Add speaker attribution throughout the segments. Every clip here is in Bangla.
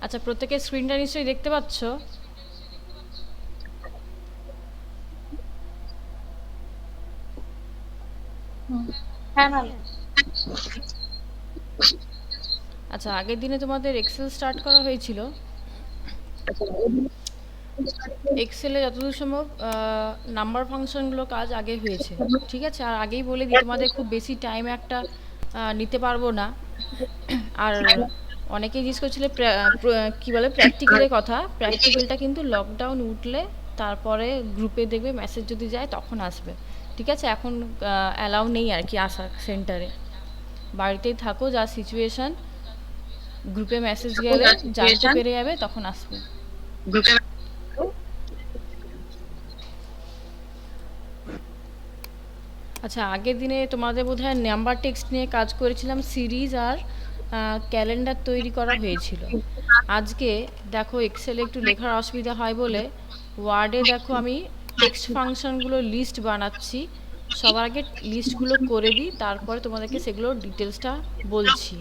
Speaker 1: আচ্ছা, প্রত্যেকের স্ক্রিনটা নিশ্চয়ই দেখতে পাচ্ছ।
Speaker 2: হ্যাঁ ম্যাম।
Speaker 1: আচ্ছা, আগের দিনে তোমাদের এক্সেল স্টার্ট করা হয়েছিল। এক্সেলে যতদূর সম্ভব নাম্বার ফাংশনগুলো কাজ আগে হয়েছে, ঠিক আছে। আর আগেই বলে দিই, তোমাদের খুব বেশি টাইম একটা নিতে পারবো না। আর অনেকেই জিজ্ঞেস করছিলে কী বলে প্র্যাকটিক্যালের কথা। প্র্যাকটিক্যালটা কিন্তু লকডাউন উঠলে তারপরে গ্রুপে দেখবে মেসেজ যদি যায় তখন আসবে, ঠিক আছে। এখন অ্যালাউ নেই আর কি আসা সেন্টারে। বাড়িতেই থাকো, যা সিচুয়েশান, গ্রুপে মেসেজ গেলে জানতে পেরে যাবে, তখন আসবে। আচ্ছা, আগের দিনে তোমাদের বোধহয় নাম্বার টেক্সট নিয়ে কাজ করেছিলাম, সিরিজ আর ক্যালেন্ডার তৈরি করা হয়েছিল। আজকে দেখো এক্সেলে একটু লেখার অসুবিধা হয় বলে ওয়ার্ডে দেখো আমি টেক্সট ফাংশনগুলো লিস্ট বানাচ্ছি। সবার আগে লিস্টগুলো করে দিই, তারপরে তোমাদেরকে সেগুলোর ডিটেলসটা বলছি।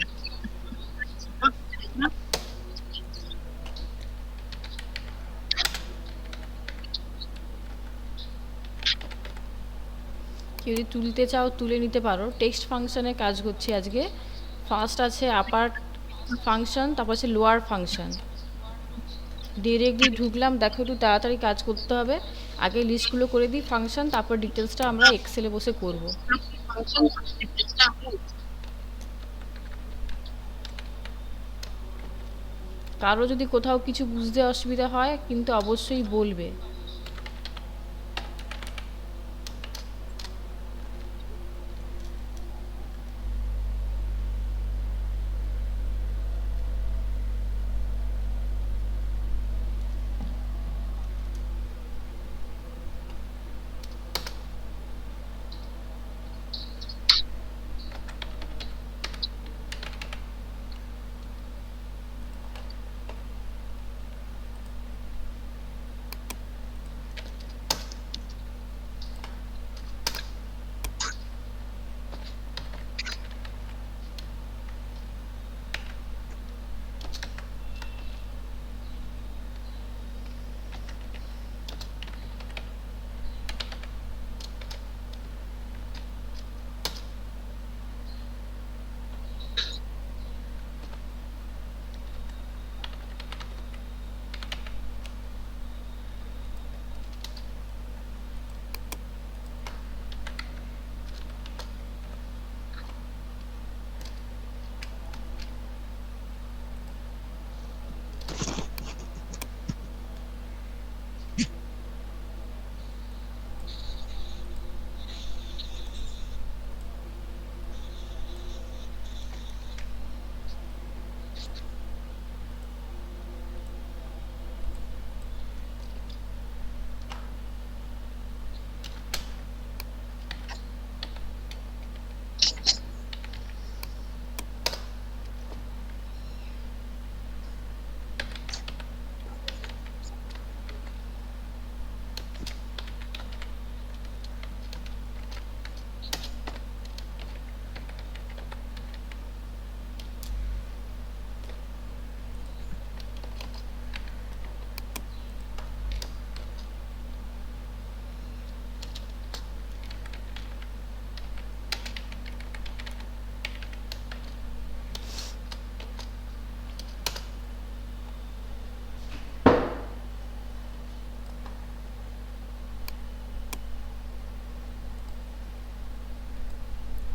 Speaker 1: কেউ যদি তুলতে চাও তুলে নিতে পারো। টেক্সট ফাংশনে কাজ করছি আজকে। ফার্স্ট আছে আপার ফাংশন, তারপর আছে লোয়ার ফাংশন। ডিরেক্টলি ঢুকলাম, দেখো একটু তাড়াতাড়ি কাজ করতে হবে। আগে লিস্টগুলো করে দিই ফাংশন, তারপর ডিটেলসটা আমরা এক্সেলে বসে করব। কারো যদি কোথাও কিছু বুঝতে অসুবিধা হয় কিন্তু অবশ্যই বলবে।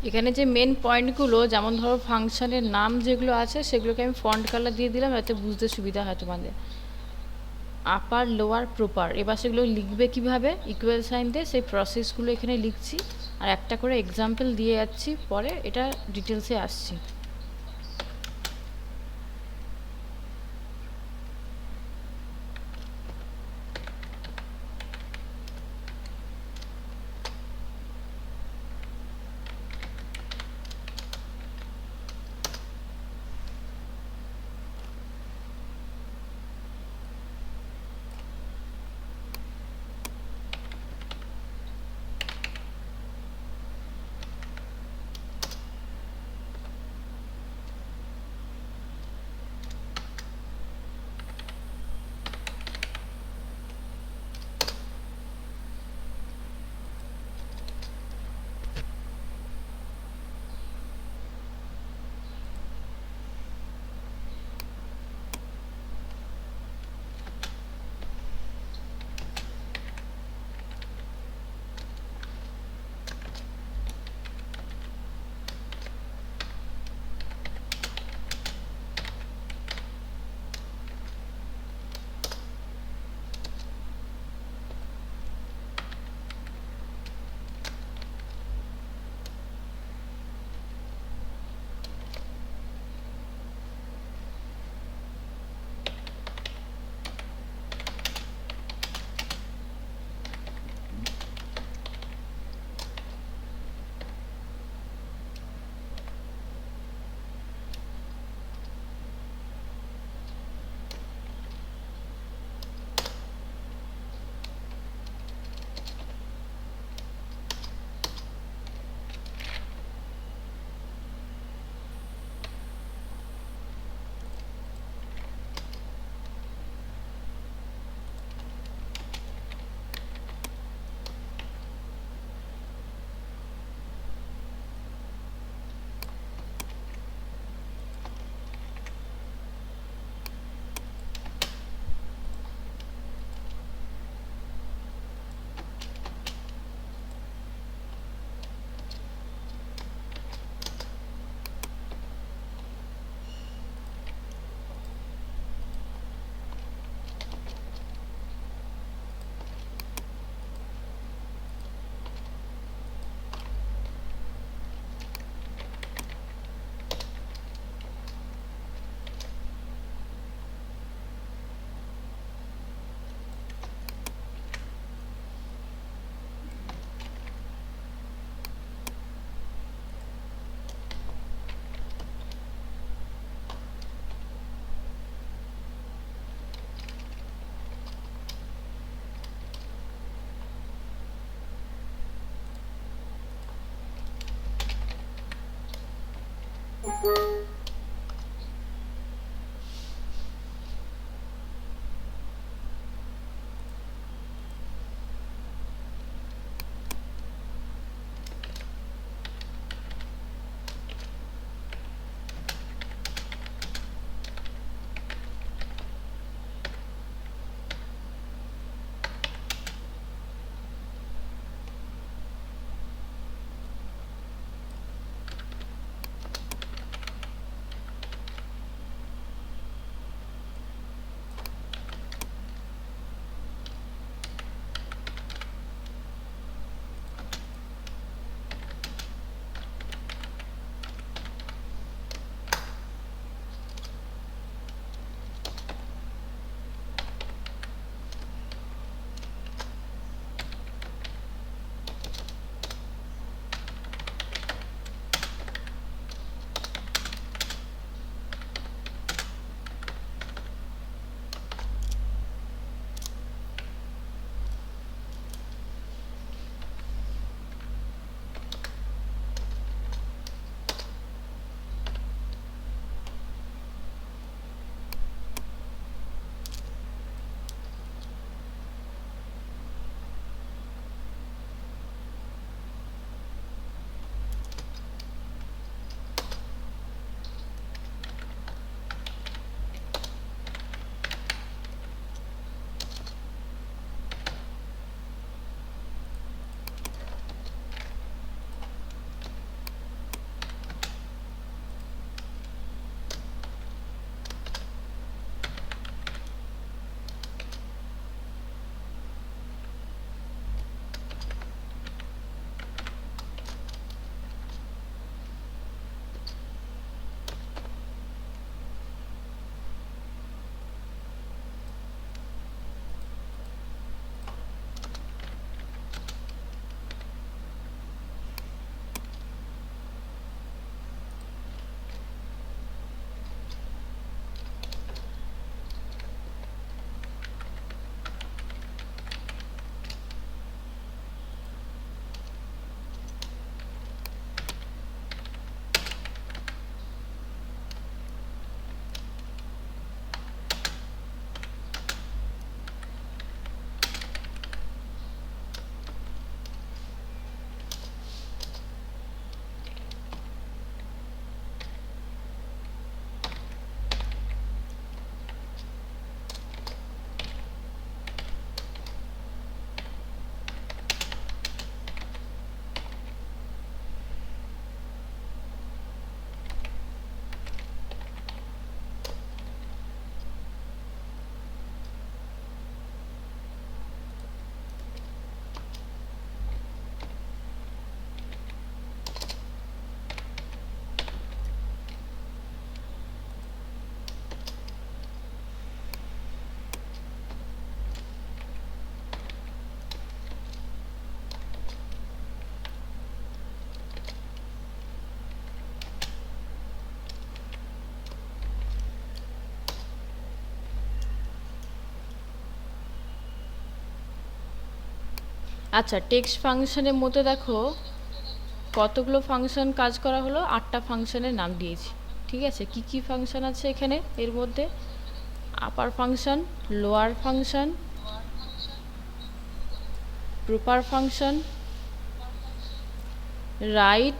Speaker 1: এখানে যে মেন পয়েন্টগুলো, যেমন ধরো ফাংশনের নাম যেগুলো আছে সেগুলোকে আমি ফন্ট কালার দিয়ে দিলাম যাতে বুঝতে সুবিধা হয় তোমাদের। আপার লোয়ার প্রপার, এবার সেগুলো লিখবে কিভাবে ইকুয়াল সাইন দিয়ে, সেই প্রসেসগুলো এখানে লিখছি। আর একটা করে এক্সাম্পল দিয়ে যাচ্ছি, পরে এটা ডিটেলসে আসছি। আচ্ছা, টেক্সট ফাংশনের মধ্যে দেখো কতগুলো ফাংশন কাজ করা হলো, 8টা ফাংশনের নাম দিয়েছি। ঠিক আছে, কি কি ফাংশন আছে এখানে? এর মধ্যে upper function, lower function, proper function, right,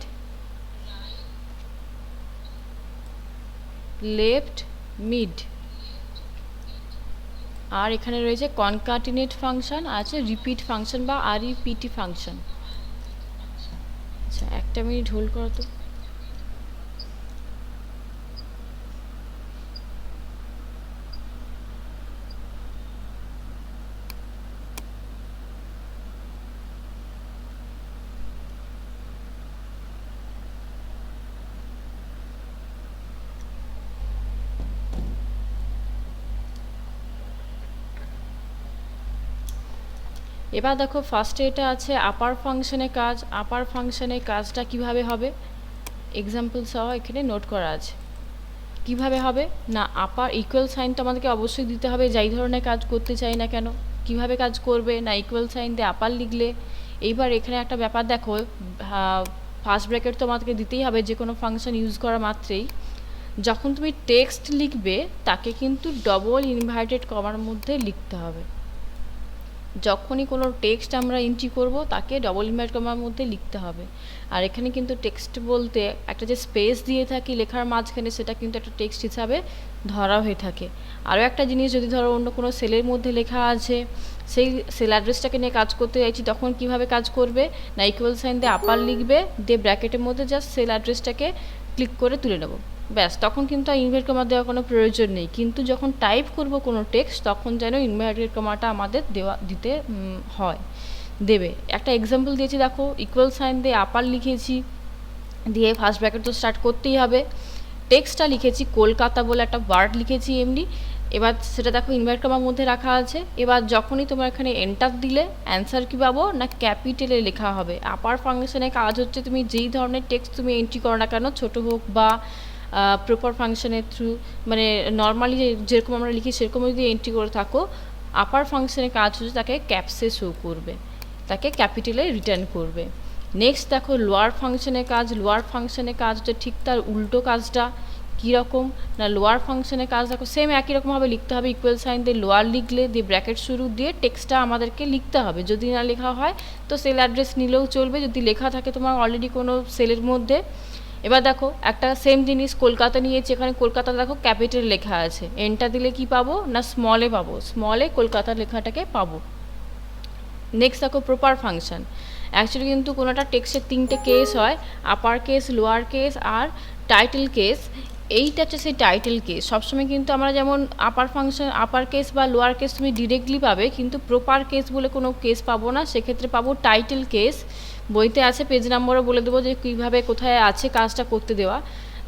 Speaker 1: left, mid, আর এখানে রয়েছে কনকাটিনেট ফাংশন, আছে রিপিট ফাংশন বা আরইপিটি ফাংশন। আচ্ছা, একটা মিনিট হোল্ড করো তো। এবার দেখো ফার্স্টে এটা আছে আপার ফাংশনের কাজ। আপার ফাংশনের কাজটা কিভাবে হবে এক্সাম্পল সহ এখানে নোট করা আছে। কিভাবে হবে না, আপার ইকুয়াল সাইন তো আমাদেরকে অবশ্যই দিতে হবে যাই ধরনের কাজ করতে চাই না কেন। কিভাবে কাজ করবে না, ইকুয়াল সাইন দিয়ে আপার লিখলে। এইবার এখানে একটা ব্যাপার দেখো, ফার্স্ট ব্র্যাকেট তো আমাদেরকে দিতেই হবে যে কোনো ফাংশন ইউজ করা মাত্রেই। যখন তুমি টেক্সট লিখবে তাকে কিন্তু ডবল ইনভার্টেড কমার মধ্যে লিখতে হবে। যখনই কোনো টেক্সট আমরা এন্ট্রি করব তাকে ডবল ইনভার্টেড কমার মধ্যে লিখতে হবে। আর এখানে কিন্তু টেক্সট বলতে একটা যে স্পেস দিয়ে থাকি লেখার মাঝখানে, সেটা কিন্তু একটা টেক্সট হিসাবে ধরা হয়ে থাকে। আরও একটা জিনিস, যদি ধরো অন্য কোনো সেলের মধ্যে লেখা আছে, সেই সেল অ্যাড্রেসটাকে নিয়ে কাজ করতে চাইছি, তখন কিভাবে কাজ করবে না ইকুয়াল সাইন দিয়ে আপার লিখবে, দিয়ে ব্র্যাকেটের মধ্যে জাস্ট সেল অ্যাড্রেসটাকে ক্লিক করে তুলে নেবো, ব্যাস। তখন কিন্তু আর ইনভার্টেড কমা দেওয়ার কোনো প্রয়োজন নেই। কিন্তু যখন টাইপ করব কোনো টেক্সট, তখন যেন ইনভার্টেড কমাটা আমাদের দিতে হয়, দেবে। একটা এক্সাম্পল দিয়েছি দেখো, ইকুয়াল সাইন দিয়ে আপার লিখেছি, দিয়ে ফার্স্ট ব্র্যাকেট তো স্টার্ট করতেই হবে। টেক্সটটা লিখেছি কলকাতা বলে একটা ওয়ার্ড লিখেছি এমনি, এবার সেটা দেখো ইনভার্টেড কমার মধ্যে রাখা আছে। এবার যখনই তোমার এখানে এন্টার দিলে অ্যান্সার কী পাবো না ক্যাপিটালে লেখা হবে। আপার ফাংশনে কাজ হচ্ছে তুমি যেই ধরনের টেক্সট তুমি এন্ট্রি করো না কেন, ছোট হোক বা প্রপার ফাংশনের থ্রু, মানে নর্মালি যেরকম আমরা লিখি সেরকম যদি এন্ট্রি করে থাকো, আপার ফাংশনের কাজ হচ্ছে তাকে ক্যাপসে শো করবে, তাকে ক্যাপিটালে রিটার্ন করবে। নেক্সট দেখো লোয়ার ফাংশনের কাজ। লোয়ার ফাংশনের কাজ হচ্ছে ঠিক তার উল্টো কাজটা। কীরকম না লোয়ার ফাংশনের কাজ দেখো সেম একই রকমভাবে লিখতে হবে। ইকুয়াল সাইন দিয়ে লোয়ার লিখলে, দিয়ে ব্র্যাকেট শুরু দিয়ে টেক্সটটা আমাদেরকে লিখতে হবে। যদি না লেখা হয় তো সেল অ্যাড্রেস নিলেও চলবে, যদি লেখা থাকে তোমার অলরেডি কোনো সেলের মধ্যে। এবার দেখো একটা সেম জিনিস কলকাতা নিয়েছি, এখানে কলকাতা দেখো ক্যাপিটাল লেখা আছে, এন্টার দিলে কি পাবো না স্মলে পাবো, স্মলে কলকাতা লেখাটাকে পাবো। নেক্সট দেখো প্রপার ফাংশন। অ্যাকচুয়ালি কিন্তু কোনো একটা টেক্সটের 3টে কেস হয়, আপার কেস, লোয়ার কেস আর টাইটেল কেস। এইটা হচ্ছে সেই টাইটেল কেস। সবসময় কিন্তু আমরা যেমন আপার ফাংশন, আপার কেস বা লোয়ার কেস তুমি ডিরেক্টলি পাবে, কিন্তু প্রপার কেস বলে কোনো কেস পাবো না, সেক্ষেত্রে পাবো টাইটেল কেস। বইতে আছে, পেজ নাম্বারও বলে দেবো যে কীভাবে কোথায় আছে কাজটা করতে দেওয়া।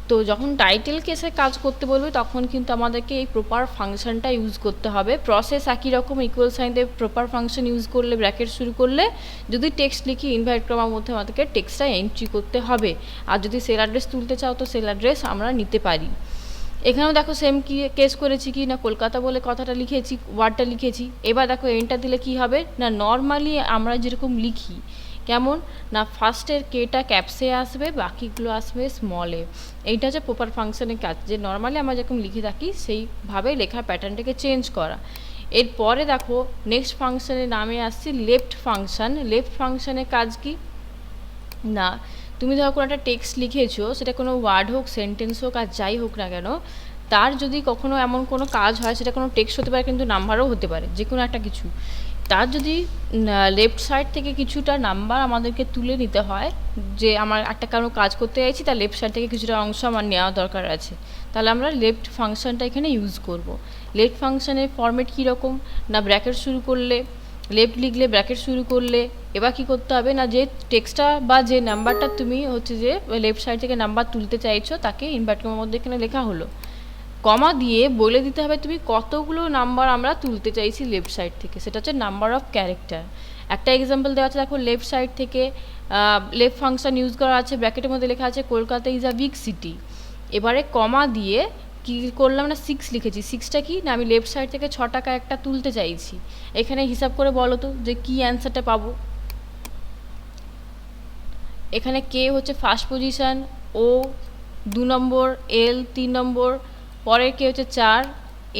Speaker 1: তো যখন টাইটেল কেসে কাজ করতে বলবে তখন কিন্তু আমাদেরকে এই প্রপার ফাংশনটা ইউজ করতে হবে। প্রসেস একই রকম, ইকুয়াল সাইন দিয়ে প্রপার ফাংশন ইউজ করলে, ব্র্যাকেট শুরু করলে, যদি টেক্সট লিখি ইনভার্ট কমার মধ্যে আমাদেরকে টেক্সটটা এন্ট্রি করতে হবে। আর যদি সেল অ্যাড্রেস তুলতে চাও তো সেল অ্যাড্রেস আমরা নিতে পারি। এখানেও দেখো সেম কি কেস করেছি কি না কলকাতা বলে কথাটা লিখেছি, ওয়ার্ডটা লিখেছি। এবার দেখো এন্টার দিলে কি হবে না নর্মালি আমরা যেরকম লিখি, কেমন না ফার্স্টের কেটা ক্যাপসে আসবে, বাকিগুলো আসবে স্মলে। এইটা হচ্ছে প্রপার ফাংশনের কাজ, যে নর্মালি আমরা যেরকম লিখে থাকি সেইভাবে লেখার প্যাটার্নটাকে চেঞ্জ করা। এরপরে দেখো নেক্সট ফাংশনের নামে আসছে লেফট ফাংশন। লেফট ফাংশনের কাজ কি না তুমি ধরো কোনো একটা টেক্সট লিখেছো, সেটা কোনো ওয়ার্ড হোক, সেন্টেন্স হোক, আর যাই হোক না কেন, তার যদি কখনো এমন কোনো কাজ হয়, সেটা কোনো টেক্সট হতে পারে কিন্তু নাম্বারও হতে পারে, যে কোনো একটা কিছু। তার যদি লেফট সাইড থেকে কিছুটা নাম্বার আমাদেরকে তুলে নিতে হয়, যে আমার একটা কারো কাজ করতে চাইছি, তার লেফট সাইড থেকে কিছুটা অংশ আমার নেওয়া দরকার আছে, তাহলে আমরা লেফট ফাংশনটা এখানে ইউজ করব। লেফট ফাংশনের ফরম্যাট কীরকম না ব্র্যাকেট শুরু করলে, লেফট লিখলে, ব্র্যাকেট শুরু করলে, এবার কী করতে হবে না যে টেক্সটটা বা যে নাম্বারটা তুমি হচ্ছে যে লেফট সাইড থেকে নাম্বার তুলতে চাইছো, তাকে ইনভার্ট কমার মধ্যে এখানে লেখা হলো, কমা দিয়ে বলে দিতে হবে তুমি কতগুলো নাম্বার আমরা তুলতে চাইছি লেফট সাইড থেকে, সেটা হচ্ছে নাম্বার অফ ক্যারেক্টার। একটা এক্সাম্পল দেওয়া আছে দেখো, লেফট সাইড থেকে লেফট ফাংশন ইউজ করা আছে, ব্র্যাকেটের মধ্যে লেখা আছে Kolkata is a big city. এবারে কমা দিয়ে কী করলাম না 6 লিখেছি। 6টা কি না আমি লেফট সাইড থেকে 6 টাকা একটা তুলতে চাইছি। এখানে হিসাব করে বলো তো যে কী অ্যান্সারটা পাবো। এখানে কে হচ্ছে ফার্স্ট পজিশন, ও 2 নম্বর, এল 3 নম্বর, পরের কে হচ্ছে 4,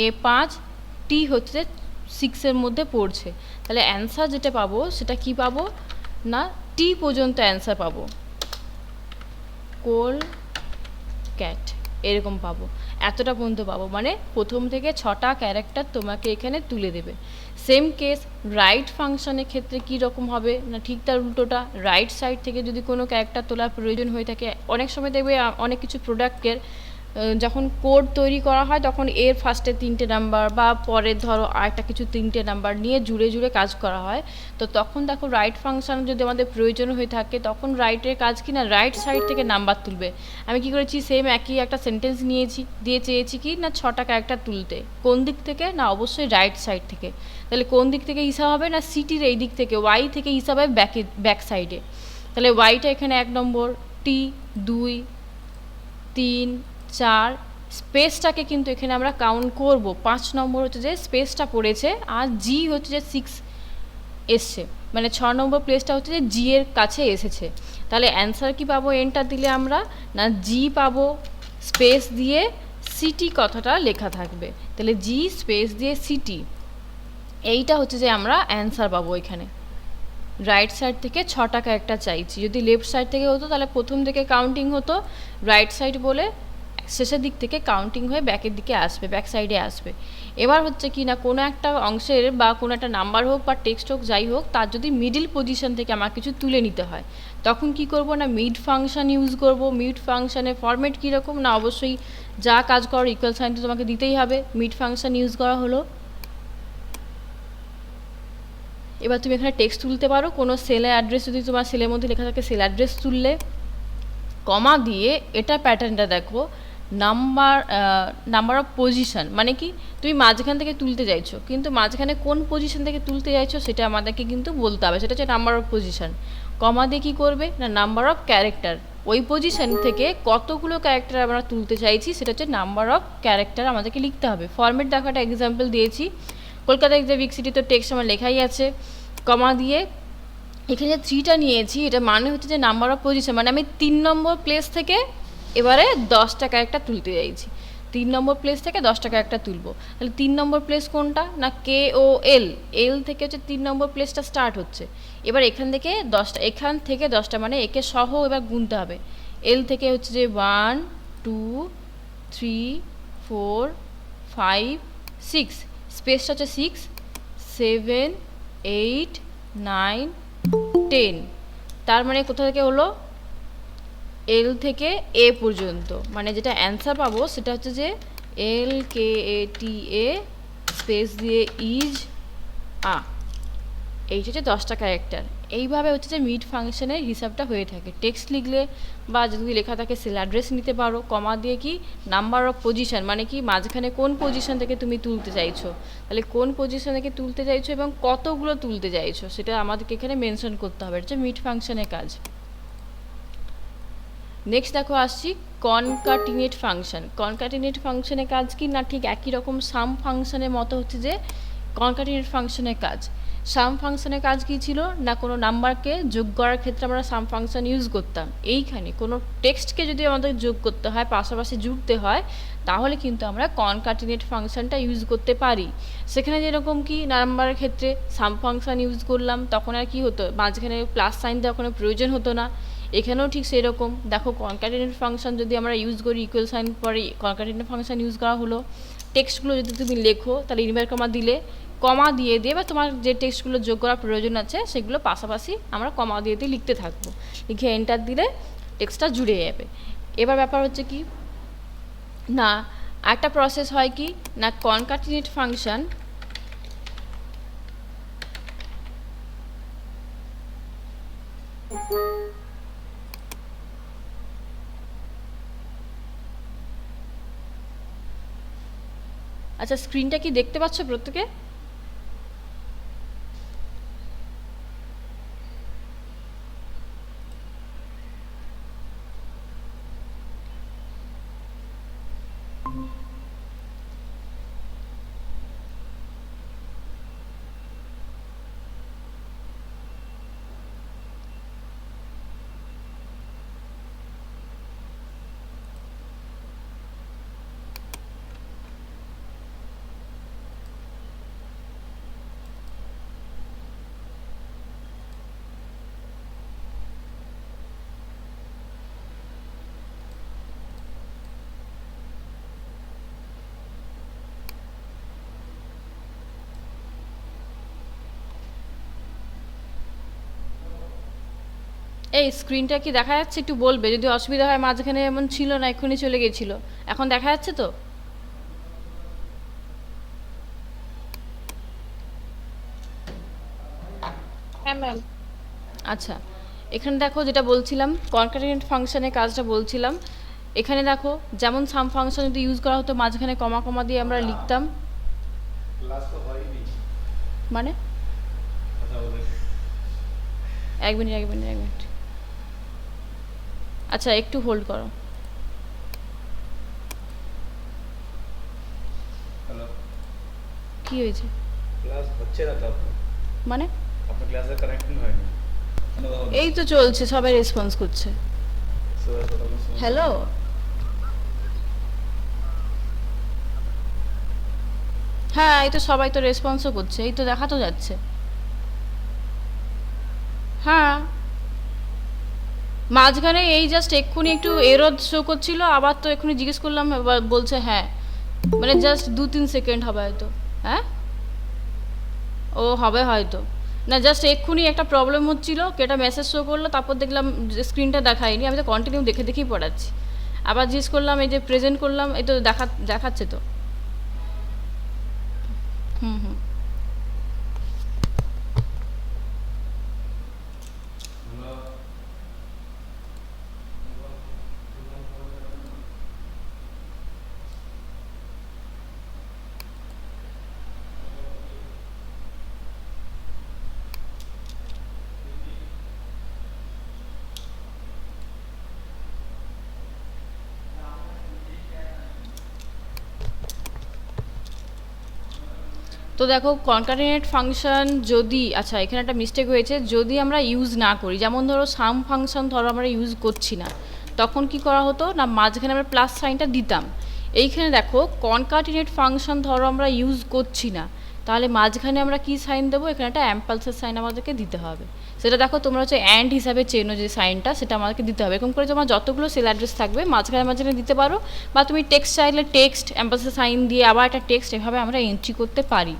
Speaker 1: এ 5, টি হচ্ছে 6-এর মধ্যে পড়ছে। তাহলে অ্যান্সার যেটা পাবো সেটা কি পাবো না টি পর্যন্ত অ্যান্সার পাবো, কোল ক্যাট এরকম পাবো, এতটা পর্যন্ত পাবো। মানে প্রথম থেকে 6টা ক্যারেক্টার তোমাকে এখানে তুলে দেবে। সেম কেস রাইট ফাংশনের ক্ষেত্রে কী রকম হবে না ঠিক তার উল্টোটা। রাইট সাইড থেকে যদি কোনো ক্যারেক্টার তোলার প্রয়োজন হয়ে থাকে, অনেক সময় দেখবে অনেক কিছু প্রোডাক্টের যখন কোড তৈরি করা হয় তখন এর ফার্স্টে 3টে নাম্বার বা পরের ধরো আরেকটা কিছু 3টে নাম্বার নিয়ে জুড়ে জুড়ে কাজ করা হয়। তো তখন দেখো রাইট ফাংশন যদি আমাদের প্রয়োজন হয়ে থাকে, তখন রাইটের কাজ কি না রাইট সাইড থেকে নাম্বার তুলবে। আমি কি করেছি সেম একই একটা সেন্টেন্স নিয়েছি, দিয়ে চেয়েছি কি না 6টা ক্যারেক্টার তুলতে। কোন দিক থেকে না অবশ্যই রাইট সাইড থেকে। তাহলে কোন দিক থেকে হিসাব হবে না সিটির এই দিক থেকে, ওয়াই থেকে হিসাব হবে ব্যাক সাইডে। তাহলে ওয়াইটা এখানে 1 নম্বর, টি 2, 3, 4, স্পেসটাকে কিন্তু এখানে আমরা কাউন্ট করব। 5 নম্বর হচ্ছে যে স্পেসটা পড়েছে, আর জি হচ্ছে যে 6 এসছে। মানে 6 নম্বর প্লেসটা হচ্ছে যে জি এর কাছে এসেছে। তাহলে অ্যান্সার কি পাবো এন্টার দিলে আমরা? না জি পাবো, স্পেস দিয়ে সিটি কথাটা লেখা থাকবে। তাহলে জি স্পেস দিয়ে সিটি, এইটা হচ্ছে যে আমরা অ্যান্সার পাবো এখানে। রাইট সাইড থেকে 6 টাকা একটা চাইছি। যদি লেফট সাইড থেকে হতো তাহলে প্রথম দিকে কাউন্টিং হতো, রাইট সাইড বলে শেষের দিক থেকে কাউন্টিং হয়ে ব্যাকের দিকে আসবে, ব্যাক সাইডে আসবে। এবার হচ্ছে কি না কোনো একটা অংশের বা কোনো একটা নাম্বার হোক বা টেক্সট হোক যাই হোক, তার যদি মিডিল পজিশন থেকে আমার কিছু তুলে নিতে হয়, তখন কি করব না মিড ফাংশন ইউজ করব। মিড ফাংশনের ফরম্যাট কীরকম? না অবশ্যই যা কাজ করো ইকুয়াল সাইন তো তোমাকে দিতেই হবে। মিড ফাংশন ইউজ করা হলো। এবার তুমি এখানে টেক্সট তুলতে পারো, কোনো সেলের অ্যাড্রেস যদি তোমার সেলের মধ্যে লেখা থাকে সেল অ্যাড্রেস তুললে, কমা দিয়ে এটা প্যাটার্নটা দেখো, নাম্বার অফ পজিশন, মানে কি তুমি মাঝখান থেকে তুলতে চাইছো, কিন্তু মাঝখানে কোন পজিশন থেকে তুলতে চাইছো সেটা আমাদেরকে কিন্তু বলতে হবে, সেটা হচ্ছে নাম্বার অফ পজিশন। কমা দিয়ে কী করবে না নাম্বার অফ ক্যারেক্টার, ওই পজিশন থেকে কতগুলো ক্যারেক্টার আমরা তুলতে চাইছি সেটা হচ্ছে নাম্বার অফ ক্যারেক্টার আমাদেরকে লিখতে হবে। ফরম্যাট দেখো একটা এক্সাম্পল দিয়েছি, কলকাতা এক্সাম বিগ সিটি তো টেক্সট আমার লেখাই আছে। কমা দিয়ে এখানে যে 3টা নিয়েছি এটা মানে হচ্ছে যে নাম্বার অফ পজিশন, মানে আমি 3 নম্বর প্লেস থেকে এবারে 10 টাকা একটা তুলতে চাইছি। 3 নম্বর প্লেস থেকে 10 টাকা একটা তুলবো। তাহলে 3 নম্বর প্লেস কোনটা? না কে ও এল, এল থেকে হচ্ছে 3 নম্বর প্লেসটা স্টার্ট হচ্ছে। এবার এখান থেকে 10টা, এখান থেকে 10টা মানে একে সহ এবার গুনতে হবে। এল থেকে হচ্ছে যে 1 2 3 4 5 6, স্পেসটা হচ্ছে 6 7 8 9 10। তার মানে কোথা থেকে হলো? এল থেকে এ পর্যন্ত, মানে যেটা অ্যান্সার পাবো সেটা হচ্ছে যে এল কে এ টি এ স্পেস দিয়ে ইজ আ, এই হচ্ছে 10টা ক্যারেক্টার। এইভাবে হচ্ছে যে মিড ফাংশনের হিসাবটা হয়ে থাকে। টেক্সট লিখলে বা যদি লেখা থাকে সেল অ্যাড্রেস নিতে পারো। কমা দিয়ে কি নাম্বার অফ পজিশন, মানে কি মাঝখানে কোন পজিশন থেকে তুমি তুলতে চাইছো, তাহলে কোন পজিশন থেকে তুলতে চাইছো এবং কতগুলো তুলতে চাইছো সেটা আমাদেরকে এখানে মেনশন করতে হবে। এটা হচ্ছে মিড ফাংশনের কাজ। নেক্সট দেখো আসছি কনকাটিনেট ফাংশন। কনকাটিনেট ফাংশনের কাজ কি না ঠিক একই রকম সাম ফাংশনের মতো হচ্ছে যে কনকাটিনেট ফাংশনের কাজ। সাম ফাংশনের কাজ কী ছিল না কোনো নাম্বারকে যোগ করার ক্ষেত্রে আমরা সাম ফাংশন ইউজ করতাম। এইখানে কোনো টেক্সটকে যদি আমাদের যোগ করতে হয়, পাশাপাশি জুড়তে হয়, তাহলে কিন্তু আমরা কনকাটিনেট ফাংশনটা ইউজ করতে পারি। সেখানে যেরকম কি নাম্বারের ক্ষেত্রে সাম ফাংশন ইউজ করলাম, তখন আর কি হতো মাঝখানে প্লাস সাইন দেওয়ার কোনো প্রয়োজন হতো না। এখানেও ঠিক সেই রকম দেখো কনকাটিনেট ফাংশন যদি আমরা ইউজ করি, ইকুয়াল সাইন পরে কনকাটিনেট ফাংশন ইউজ করা হলো। টেক্সটগুলো যদি তুমি লেখো তাহলে ইনভার্ট কমা দিলে, কমা দিয়ে দিয়ে বা তোমার যে টেক্সটগুলো যোগ করার প্রয়োজন আছে সেগুলো পাশাপাশি আমরা কমা দিয়ে দিয়ে লিখতে থাকবো। লিখে এন্টার দিলে টেক্সটটা জুড়ে যাবে। এবার ব্যাপার হচ্ছে কি না একটা প্রসেস হয় কি না কনকাটিনেট ফাংশন আচ্ছা স্ক্রিনটা কি দেখতে পাচ্ছ প্রত্যেকে? এই স্ক্রিনটা কি দেখা যাচ্ছে একটু বলবে, যদি অসুবিধা হয়। মাঝখানে এমন ছিল না, এক্ষুনি চলে গেছিলো, এখন দেখা যাচ্ছে তো?
Speaker 2: হ্যাঁ ম্যাম।
Speaker 1: আচ্ছা এখানে দেখো যেটা বলছিলাম কনকাটিনেট ফাংশনের কাজটা বলছিলাম। এখানে দেখো যেমন সাম ফাংশন যদি ইউজ করা হতো মাঝখানে কমা কমা দিয়ে আমরা লিখতাম, মানে এক মিনিট এক মিনিট এক মিনিট, আচ্ছা একটু হোল্ড করো। কি হয়েছে
Speaker 3: ক্লাস হচ্ছে না তো
Speaker 1: মানে?
Speaker 3: আপনার ক্লাসে কানেক্টিং হয়নি
Speaker 1: এই তো চলছে, সবাই রেসপন্স করছে। হ্যালো, হ্যাঁ এই তো সবাই তো রেসপন্সও করছে, এই তো দেখা তো যাচ্ছে। হ্যাঁ, মাঝখানে এই জাস্ট এক্ষুনি একটু এরর শো করছিল, আবার তো এক্ষুনি জিজ্ঞেস করলাম, এবার বলছে হ্যাঁ, মানে জাস্ট 2-3 সেকেন্ড হবে হয়তো। হ্যাঁ, ও হবে হয়তো। না জাস্ট এক্ষুনি একটা প্রবলেম হচ্ছিল, কেটা মেসেজ শো করলো, তারপর দেখলাম স্ক্রিনটা দেখায়নি, আমি তো কন্টিনিউ দেখে দেখেই পড়াচ্ছি। আবার জিজ্ঞেস করলাম, এই যে প্রেজেন্ট করলাম, এই তো দেখাচ্ছে তো। হুম হুম। তো দেখো কনকাটিনেট ফাংশন যদি, আচ্ছা এখানে একটা মিস্টেক হয়েছে, যদি আমরা ইউজ না করি, যেমন ধরো সাম ফাংশন ধরো আমরা ইউজ করছি না, তখন কি করা হতো না, মাঝখানে আমরা প্লাস সাইনটা দিতাম। এইখানে দেখো কনকাটিনেট ফাংশন ধরো আমরা ইউজ করছি না, তাহলে মাঝখানে আমরা কি সাইন দেবো, এখানে একটা অ্যাম্পালসের সাইন আমাদেরকে দিতে হবে। সেটা দেখো তোমরা হচ্ছে অ্যান্ড হিসাবে চেনো যে সাইনটা, সেটা আমাদেরকে দিতে হবে। এরকম করে তোমার যতগুলো সেল অ্যাড্রেস থাকবে মাঝখানে মাঝখানে দিতে পারো, বা তুমি টেক্সট চাইলে টেক্সট অ্যাম্পালসের সাইন দিয়ে আবার একটা টেক্সট, এভাবে আমরা এন্ট্রি করতে পারি।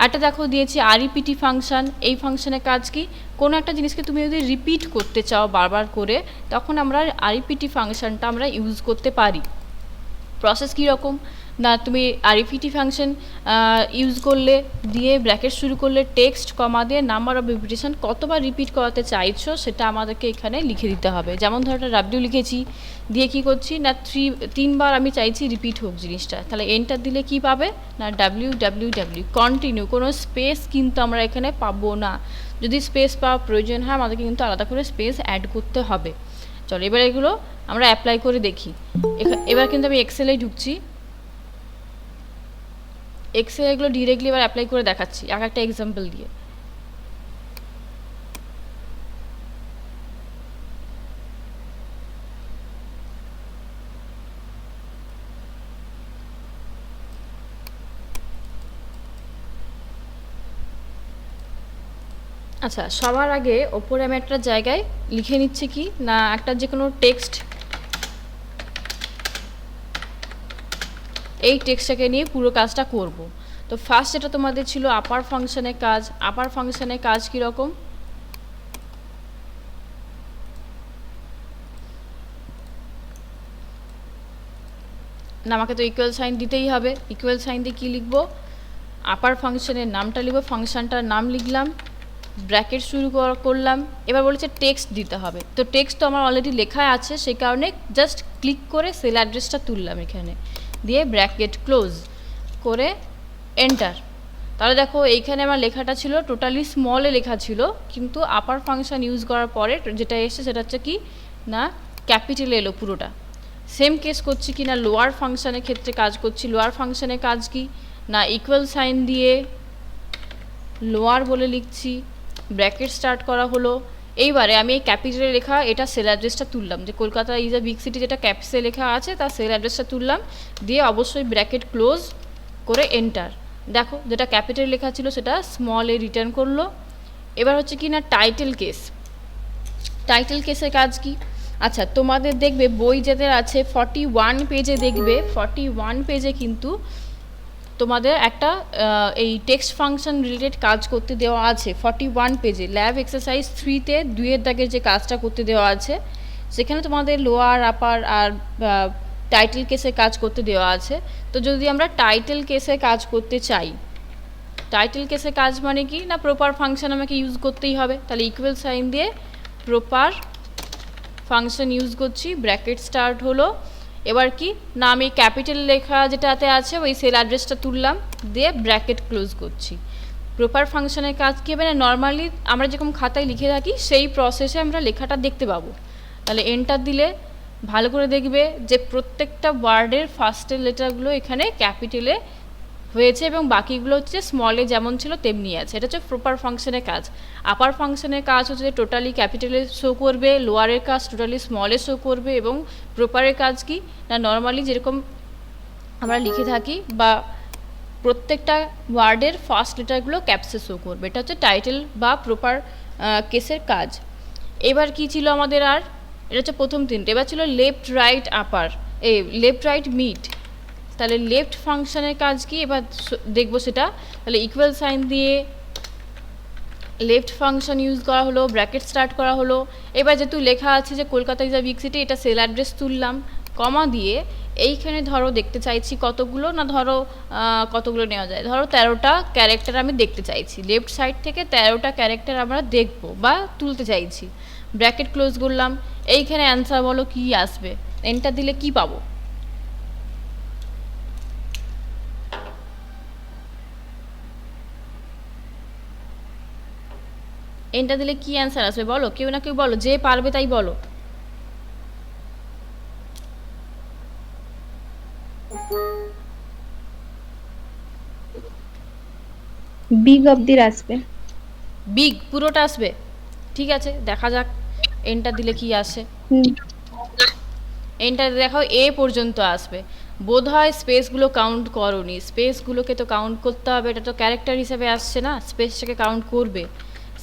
Speaker 1: একটা দেখো দিয়েছি আরইপিটি ফাংশন। এই ফাংশনের কাজ কি, কোনো একটা জিনিসকে তুমি যদি রিপিট করতে চাও বারবার করে, তখন আমরা আরইপিটি ফাংশনটা আমরা ইউজ করতে পারি। প্রসেস কীরকম না, তুমি আরইপিটি ফাংশন ইউজ করলে, দিয়ে ব্র্যাকেট শুরু করলে, টেক্সট কমা দিয়ে নাম্বার অফ রিপিটেশন কতবার রিপিট করাতে চাইছো সেটা আমাদেরকে এখানে লিখে দিতে হবে। যেমন ধরো একটা ডাব্লিউ লিখেছি, দিয়ে কী করছি না, 3বার আমি চাইছি রিপিট হোক জিনিসটা, তাহলে এন্টার দিলে কি পাবে না, ডাব্লিউ ডাব্লিউ ডাব্লিউ কন্টিনিউ, কোনো স্পেস কিন্তু আমরা এখানে পাবো না। যদি স্পেস পাওয়ার প্রয়োজন হয় আমাদেরকে কিন্তু আলাদা করে স্পেস অ্যাড করতে হবে। চলো এবার এগুলো আমরা অ্যাপ্লাই করে দেখি। এবার কিন্তু আমি এক্সেলেই ঢুকছি, এক্সেল এগুলো ডিরেক্টলি এবার অ্যাপ্লাই করে দেখাচ্ছি এক একটা এক্সাম্পল দিয়ে। আচ্ছা, সবার আগে ওপরে আমি একটা জায়গায় লিখে নিচ্ছি কি না, একটা যে কোনো টেক্সট, এই টেক্সটটাকে নিয়ে পুরো কাজটা করব। তো ফার্স্ট যেটা তোমাদের ছিল আপার ফাংশনের কাজ। আপার ফাংশনের কাজ কীরকম, না আমাকে তো ইকুয়াল সাইন দিতেই হবে। ইকুয়াল সাইন দিয়ে কী লিখবো, আপার ফাংশনের নামটা লিখবো, ফাংশনটার নাম লিখলাম, ব্র্যাকেট শুরু করলাম। এবার বলেছে টেক্সট দিতে হবে, তো টেক্সট তো আমার অলরেডি লেখা আছে, সেই কারণে জাস্ট ক্লিক করে সেল অ্যাড্রেসটা তুললাম এখানে, দিয়ে ব্র্যাকেট ক্লোজ করে এন্টার। তাহলে দেখো এইখানে আমার লেখাটা ছিল টোটালি স্মলে লেখা ছিল, কিন্তু আপার ফাংশন ইউজ করার পরে যেটা এসছে সেটা হচ্ছে কি না, ক্যাপিটাল এলো পুরোটা। সেম কেস করছি কি না লোয়ার ফাংশনের ক্ষেত্রে কাজ করছি। লোয়ার ফাংশনের কাজ কি না, ইকুয়াল সাইন দিয়ে লোয়ার বলে লিখছি, ব্র্যাকেট স্টার্ট করা হলো। এইবারে আমি এই ক্যাপিটালে লেখা এটা সেল অ্যাড্রেসটা তুললাম, যে Kolkata is a big city যেটা ক্যাপিটালে লেখা আছে তার সেল অ্যাড্রেসটা তুললাম, দিয়ে অবশ্যই ব্র্যাকেট ক্লোজ করে এন্টার। দেখো যেটা ক্যাপিটাল লেখা ছিল সেটা স্মলে রিটার্ন করলো। এবার হচ্ছে কি না টাইটেল কেস। টাইটেল কেসের কাজ কি, আচ্ছা তোমাদের দেখবে বই যাদের আছে 41 পেজে, দেখবে 41 পেজে কিন্তু তোমাদের একটা এই টেক্সট ফাংশন রিলেটেড কাজ করতে দেওয়া আছে 41 পেজে। ল্যাব এক্সারসাইজ 3-তে 2-এর দাগের যে কাজটা করতে দেওয়া আছে, সেখানে তোমাদের লোয়ার আপার আর টাইটেল কেসে কাজ করতে দেওয়া আছে। তো যদি আমরা টাইটেল কেসে কাজ করতে চাই, টাইটেল কেসে কাজ মানে কি না, প্রপার ফাংশন আমাকে ইউজ করতেই হবে, তাহলে ইকুয়াল সাইন দিয়ে প্রপার ফাংশন ইউজ করছি, ব্র্যাকেট স্টার্ট হলো। এবার কি না আমি ক্যাপিটাল লেখা যেটাতে আছে ওই সেল অ্যাড্রেসটা তুললাম, দিয়ে ব্র্যাকেট ক্লোজ করছি। প্রপার ফাংশনের কাজ কী হবে না, নর্মালি আমরা যেরকম খাতায় লিখে থাকি সেই প্রসেসে আমরা লেখাটা দেখতে পাবো। তাহলে এন্টার দিলে ভালো করে দেখবে যে প্রত্যেকটা ওয়ার্ডের ফার্স্টের লেটারগুলো এখানে ক্যাপিটালে হয়েছে এবং বাকিগুলো হচ্ছে স্মলে যেমন ছিল তেমনি আছে। এটা হচ্ছে প্রপার ফাংশনের কাজ। আপার ফাংশনের কাজ হচ্ছে টোটালি ক্যাপিটালে শো করবে, লোয়ারের কাজ টোটালি স্মলে শো করবে, এবং প্রপারের কাজ কি না নর্মালি যেরকম আমরা লিখে থাকি বা প্রত্যেকটা ওয়ার্ডের ফার্স্ট লেটারগুলো ক্যাপসে শো করবে। এটা হচ্ছে টাইটেল বা প্রপার কেসের কাজ। এবার কি ছিল আমাদের, আর এটা হচ্ছে প্রথম তিনটে। এবার ছিল left right upper, left right mid. তাহলে লেফট ফাংশনের কাজ কি এবার দেখবো সেটা। তাহলে ইকুয়াল সাইন দিয়ে লেফট ফাংশন ইউজ করা হলো, ব্র্যাকেট স্টার্ট করা হলো। এবার যেহেতু লেখা আছে যে Kolkata is a big city, এটা সেল অ্যাড্রেস তুললাম, কমা দিয়ে এইখানে ধরো দেখতে চাইছি কতগুলো না, ধরো কতগুলো নেওয়া যায়, ধরো 13টা ক্যারেক্টার আমি দেখতে চাইছি। লেফট সাইড থেকে 13টা ক্যারেক্টার আমরা দেখবো বা তুলতে চাইছি। ব্র্যাকেট ক্লোজ করলাম। এইখানে অ্যান্সার বলো কি আসবে, এন্টার দিলে কি পাবো? এন্টার দিলে কি অ্যান্সার আসবে বলো, কেউ না কেউ বলো, যে পারবে তাই বলো।
Speaker 2: বিগ অব্দি আসবে।
Speaker 1: বিগ পুরোটা আসবে, ঠিক আছে দেখা যাক এন্টার দিলে কি আসে। এন্টার দেখাও এ পর্যন্ত আসবে। বোধ হয় স্পেসগুলো কাউন্ট করোনি, স্পেসগুলোকে তো কাউন্ট করতে হবে, এটা তো ক্যারেক্টার হিসেবে আসছে না, স্পেসটাকে কাউন্ট করবে।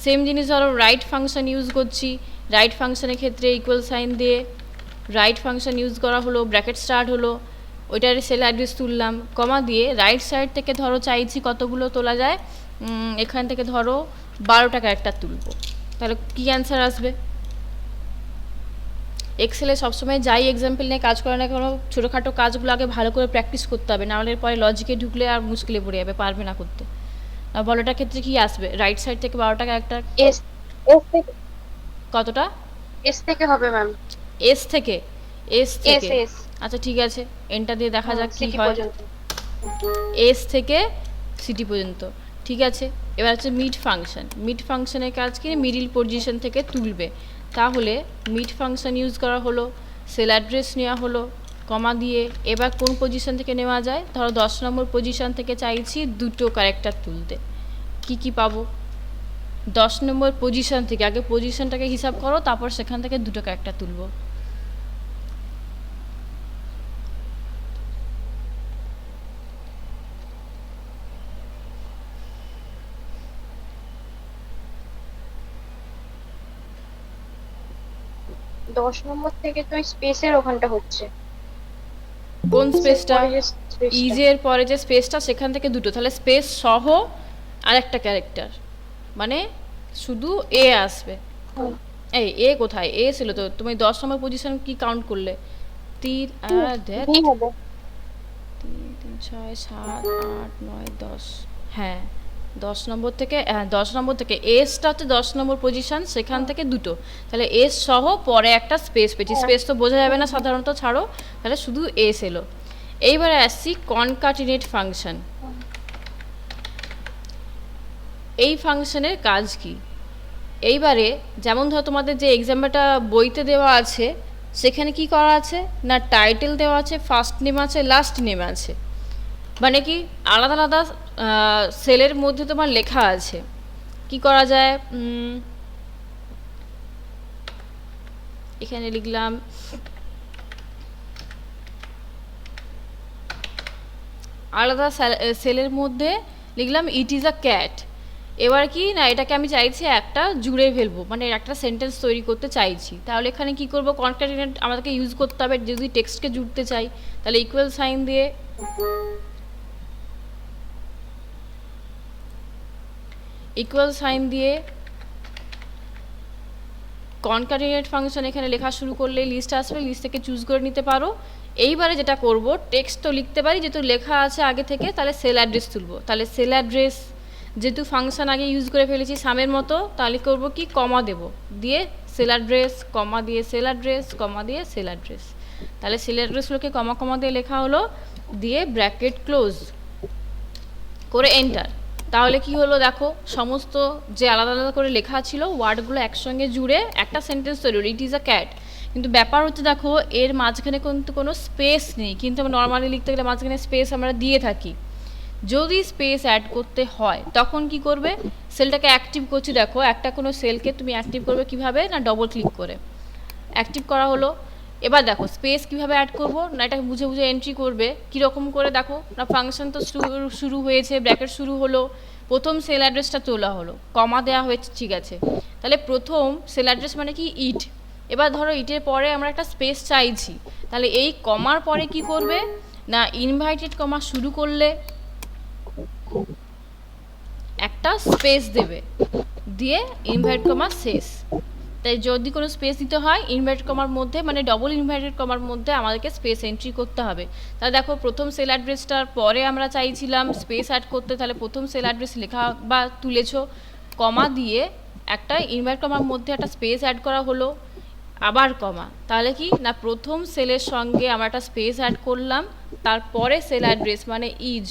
Speaker 1: সেম জিনিস ধরো রাইট ফাংশন ইউজ করছি, রাইট ফাংশনের ক্ষেত্রে ইকুয়াল সাইন দিয়ে রাইট ফাংশন ইউজ করা হলো, ব্র্যাকেট স্টার্ট হলো, ওইটার সেল অ্যাড্রেস তুললাম, কমা দিয়ে রাইট সাইড থেকে ধরো চাইছি কতগুলো তোলা যায়, এখান থেকে ধরো 12টা ক্যারেক্টার তুলবো। তাহলে কি অ্যান্সার আসবে? এক্সেলে সবসময় যাই এক্সাম্পল নিয়ে কাজ করে না কেন, ছোটোখাটো কাজগুলো আগে ভালো করে প্র্যাকটিস করতে হবে, নাহলে পরে লজিকে ঢুকলে আর মুশকিলে পড়ে যাবে, পারবে না করতে। আর বলোটার ক্ষেত্রে কি আসবে, রাইট সাইড থেকে 12টা ক্যারেক্টার,
Speaker 2: এস এস থেকে
Speaker 1: কতটা?
Speaker 2: এস থেকে হবে ম্যাম।
Speaker 1: এস থেকে, এস
Speaker 2: এস
Speaker 1: থেকে,
Speaker 2: এস
Speaker 1: আচ্ছা ঠিক আছে এন্টার দিয়ে দেখা যাক কি
Speaker 2: সিটি
Speaker 1: হয়।
Speaker 2: পর্যন্ত।
Speaker 1: এস থেকে সিটি পর্যন্ত, ঠিক আছে। এবার হচ্ছে মিড ফাংশন। মিড ফাংশনের কাজ কি মিডিল পজিশন থেকে তুলবে, তাহলে মিড ফাংশন ইউজ করা হলো, সেল অ্যাড্রেস নেওয়া হলো, কমা দিয়ে এবার কোন পজিশন থেকে নেওয়া যায়, ধরো 10 নম্বর পজিশন থেকে চাইছি দুটো ক্যারেক্টার তুলতে, কি কি পাবো? 10 নম্বর পজিশন থেকে, আগে পজিশনটাকে হিসাব করো, তারপর সেখান থেকে দুটো ক্যারেক্টার তুলবো।
Speaker 2: দশ নম্বর থেকে তো স্পেসের ওখানটা হচ্ছে।
Speaker 1: কোন স্পেসটা?
Speaker 2: পরে যে স্পেসটা।
Speaker 1: ইজের পরে যে স্পেসটা সেখান থেকে দুটো, তাহলে স্পেস সহ আরেকটা ক্যারেক্টার, মানে শুধু এ আসবে। এই এ কোথায়, এ ছিল তো, তুমি 10 নম্বর পজিশন কি কাউন্ট করলে? 3 আর দেখ,
Speaker 2: ভি হবে।
Speaker 1: 3 3 6 7 8 9 10, হ্যাঁ 10 নম্বর থেকে, 10 নম্বর থেকে এসটা হচ্ছে 10 নম্বর পজিশন, সেখান থেকে দুটো, তাহলে এস সহ পরে একটা স্পেস পেয়েছি। স্পেস তো বোঝা যাবে না সাধারণত, ছাড়ো, তাহলে শুধু এস এলো। এইবারে আসছি কনকাটিনেট ফাংশন। এই ফাংশনের কাজ কি? এইবারে যেমন ধরো তোমাদের যে এক্সাম্পলটা বইতে দেওয়া আছে, সেখানে কি করা আছে না টাইটেল দেওয়া আছে, ফার্স্ট নেম আছে, লাস্ট নেম আছে, মানে কি আলাদা আলাদা সেলের মধ্যে তোমার লেখা আছে। কি করা যায়, এখানে লিখলাম আলাদা সেলের মধ্যে লিখলাম ইট ইজ আ ক্যাট। এবার কি না এটাকে আমি চাইছি একটা জুড়ে ফেলবো, মানে একটা সেন্টেন্স তৈরি করতে চাইছি, তাহলে এখানে কি করব, কনক্যাটিনেট আমাদেরকে ইউজ করতে হবে। যদি টেক্সটকে জুড়তে চাই তাহলে ইকুয়াল সাইন দিয়ে কনক্যাটিনেট ফাংশন এখানে লেখা শুরু করলে লিস্ট আসবে, লিস্ট থেকে চুজ করে নিতে পারো। এইবারে যেটা করব, টেক্সট তো লিখতে পারি, যেহেতু লেখা আছে আগে থেকে, তাহলে সেল অ্যাড্রেস তুলবো। তাহলে সেল অ্যাড্রেস যেহেতু ফাংশন আগে ইউজ করে ফেলেছি সামের মতো, তাহলে করব কি কমা দেব, দিয়ে সেল অ্যাড্রেস, কমা দিয়ে সেল অ্যাড্রেস, কমা দিয়ে সেল অ্যাড্রেস। তাহলে সেল অ্যাড্রেসগুলোকে কমা কমা দিয়ে লেখা হলো, দিয়ে ব্র্যাকেট ক্লোজ করে এন্টার। তাহলে কি হলো দেখো, সমস্ত যে আলাদা আলাদা করে লেখা ছিল ওয়ার্ডগুলো একসঙ্গে জুড়ে একটা সেন্টেন্স তৈরি হলো, ইট ইজ আ ক্যাট। কিন্তু ব্যাপার হচ্ছে দেখো এর মাঝখানে কিন্তু কোনো স্পেস নেই, কিন্তু আমরা নর্মালি লিখতে গেলে মাঝখানে স্পেস আমরা দিয়ে থাকি। যদি স্পেস অ্যাড করতে হয় তখন কি করবে, সেলটাকে অ্যাক্টিভ করছি, দেখো একটা কোনো সেলকে তুমি অ্যাক্টিভ করবে কিভাবে না, ডবল ক্লিক করে। অ্যাক্টিভ করা হলো। এবার দেখো স্পেস কিভাবে অ্যাড করব না, এটা বুঝে বুঝে এন্ট্রি করবে কীরকম করে, দেখো না ফাংশন তো শুরু হয়েছে, ব্র্যাকেট শুরু হলো, প্রথম সেল অ্যাড্রেসটা তোলা হলো, কমা দেওয়া হয়েছে, ঠিক আছে। তাহলে প্রথম সেল অ্যাড্রেস মানে কি ইট। এবার ধরো ইটের পরে আমরা একটা স্পেস চাইছি, তাহলে এই কমার পরে কি করবে না, ইনভাইটেড কমা শুরু করলে একটা স্পেস দেবে, দিয়ে ইনভাইট কমা শেষ। তাই যদি কোনো স্পেস দিতে হয় ইনভার্টেড কমার মধ্যে, মানে ডবল ইনভার্টেড কমার মধ্যে আমাদেরকে স্পেস এন্ট্রি করতে হবে। তাহলে দেখো প্রথম সেল অ্যাড্রেসটার পরে আমরা চাইছিলাম স্পেস অ্যাড করতে, তাহলে প্রথম সেল অ্যাড্রেস লেখা বা তুলেছো, কমা দিয়ে একটা ইনভার্ট কমার মধ্যে একটা স্পেস অ্যাড করা হলো, আবার কমা, তাহলে কি না প্রথম সেলের সঙ্গে আমরা একটা স্পেস অ্যাড করলাম, তারপরে সেল অ্যাড্রেস মানে ইজ,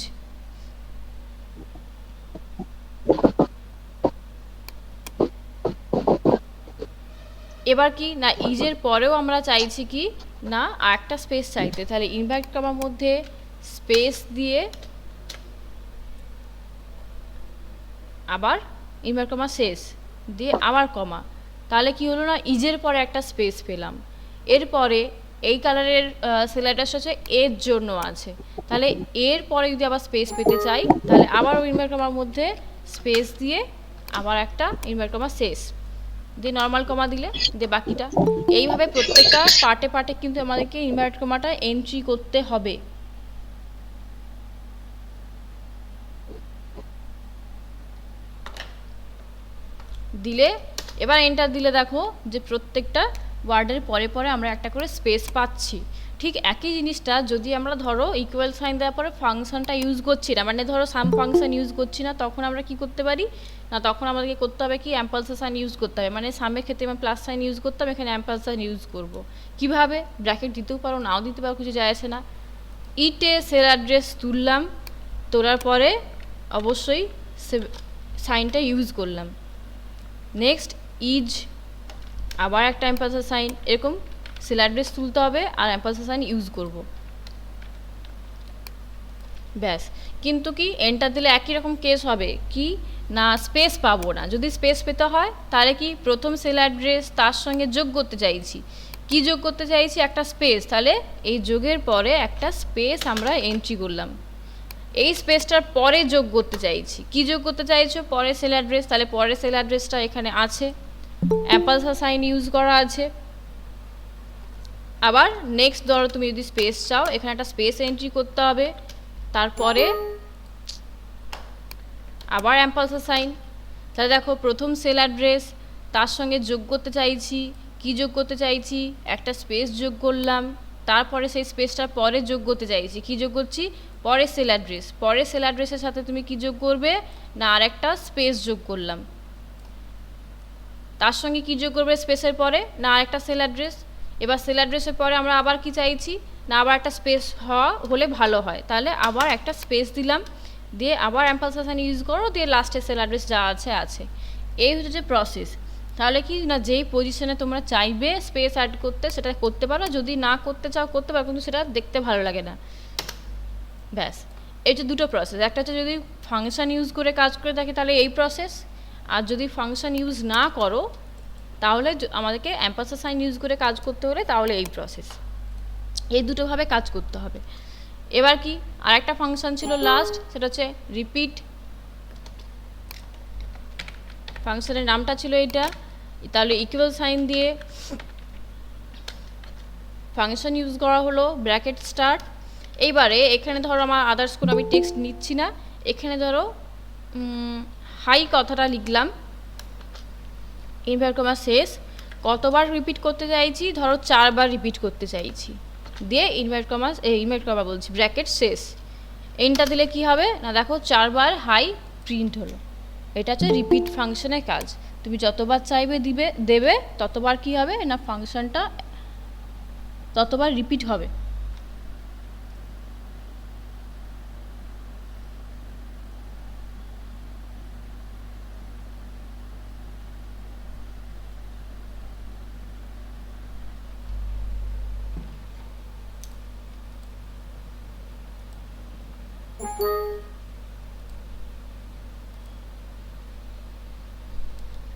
Speaker 1: এবার কি না ইজের পরেও আমরা চাইছি কি না আর একটা স্পেস চাইতে, তাহলে ইনভার্ট কমার মধ্যে স্পেস দিয়ে আবার ইনভার্ট কমা শেষ, দিয়ে আবার কমা, তাহলে কি হলো না ইজের পরে একটা স্পেস পেলাম। এরপরে এই কালারের সেলাইটার সাথে এর জন্য আছে, তাহলে এর পরে যদি আবার স্পেস পেতে চাই তাহলে আবার ওই ইনভার্ট কমার মধ্যে স্পেস দিয়ে আবার একটা ইনভার্ট কমা শেষ, দিয়ে নর্মাল কমা দিলে দিয়ে বাকিটা। এইভাবে প্রত্যেকটা পার্টে পার্টে কিন্তু আমাদেরকে ইনভার্ট কমাটা এন্ট্রি করতে হবে। দিলে এবার এন্টার দিলে দেখো যে প্রত্যেকটা ওয়ার্ডের পরে পরে আমরা একটা করে স্পেস পাচ্ছি। ঠিক একই জিনিসটা যদি আমরা ধরো ইকুয়াল সাইন দেওয়ার পরে ফাংশনটা ইউজ করছি না, মানে ধরো সাম ফাংশন ইউজ করছি না, তখন আমরা কি করতে পারি না, তখন আমাদেরকে করতে হবে কি অ্যাম্পালসার সাইন ইউজ করতে হবে, মানে সামের ক্ষেত্রে আমি প্লাস সাইন ইউজ করতাম, এখানে অ্যাম্পালসার ইউজ করব। কিভাবে, ব্র্যাকেট দিতেও পারো নাও দিতে পারো, কিছু যায় আসে না। ইটে সেল অ্যাড্রেস তুললাম, তোলার পরে অবশ্যই সাইনটা ইউজ করলাম। নেক্সট ইজ, আবার একটা অ্যাম্পারসার সাইন, এরকম সেল অ্যাড্রেস তুলতে হবে আর অ্যাম্পারসার সাইন ইউজ করব, ব্যাস। কিন্তু কি এন্টার দিলে একই রকম কেস হবে কি না স্পেস পাবো না। যদি স্পেস পেতে হয় তাহলে কি প্রথম সেল অ্যাড্রেস তার সঙ্গে যোগ করতে চাইছি, কি যোগ করতে চাইছি একটা স্পেস, তাহলে এই যোগের পরে একটা স্পেস আমরা এন্ট্রি করলাম। এই স্পেসটার পরে যোগ করতে চাইছি, কি যোগ করতে চাইছো পরে সেল অ্যাড্রেস, তাহলে পরের সেল অ্যাড্রেসটা এখানে আছে, অ্যাম্পালসার সাইন ইউজ করা আছে। আবার নেক্সট ধরো তুমি যদি স্পেস চাও এখানে একটা স্পেস এন্ট্রি করতে হবে, তারপরে আবার অ্যাম্পালসার সাইন। তাহলে দেখো প্রথম সেল অ্যাড্রেস তার সঙ্গে যোগ করতে চাইছি, কি যোগ করতে চাইছি একটা স্পেস যোগ করলাম, তারপরে সেই স্পেসটার পরে যোগ করতে চাইছি, কি যোগ করছি পরের সেল অ্যাড্রেস, পরের সেল অ্যাড্রেসের সাথে তুমি কি যোগ করবে না আর একটা স্পেস যোগ করলাম, তার সঙ্গে কি যোগ করবে স্পেসের পরে না আর একটা সেল অ্যাড্রেস। এবার সেল অ্যাড্রেসের পরে আমরা আবার কি চাইছি না আবার একটা স্পেস হলে ভালো হয়, তাহলে আবার একটা স্পেস দিলাম, দিয়ে আবার অ্যাম্পালসার সাইন ইউজ করো, দিয়ে লাস্টে সেল অ্যাড্রেস যা আছে আছে। এই হচ্ছে যে প্রসেস। তাহলে কি না যেই পজিশনে তোমরা চাইবে স্পেস অ্যাড করতে সেটা করতে পারো, যদি না করতে চাও করতে পারো, কিন্তু সেটা দেখতে ভালো লাগে না, ব্যাস। এই যে দুটো প্রসেস, একটা হচ্ছে যদি ফাংশন ইউজ করে কাজ করে থাকি তাহলে এই প্রসেস, আর যদি ফাংশন ইউজ না করো তাহলে আমাদেরকে অ্যাম্পারসার সাইন ইউজ করে কাজ করতে হলে তাহলে এই প্রসেস, এই দুটোভাবে কাজ করতে হবে। এবার কি আরেকটা ফাংশন ছিল লাস্ট, সেটা হচ্ছে রিপিট। ফাংশনের নামটা ছিল এটা, তাহলে ইকুয়াল সাইন দিয়ে ফাংশন ইউজ করা হলো, ব্র্যাকেট স্টার্ট। এইবারে এখানে ধরো আমার আদার্স কোনো আমি টেক্সট নিচ্ছি না, এখানে ধরো হাই কথাটা লিখলাম, ইনভার্ট কমা শেষ, কতবার রিপিট করতে চাইছি ধরো 4 বার রিপিট করতে চাইছি, দিয়ে ইনভার্ট কমা বলছি ব্র্যাকেট শেষ। এন্টার দিলে কি হবে না দেখো 4 বার হাই প্রিন্ট হলো। এটা হচ্ছে রিপিট ফাংশনের কাজ, তুমি যতবার চাইবে দেবে ততবার কি হবে না ফাংশনটা ততবার রিপিট হবে।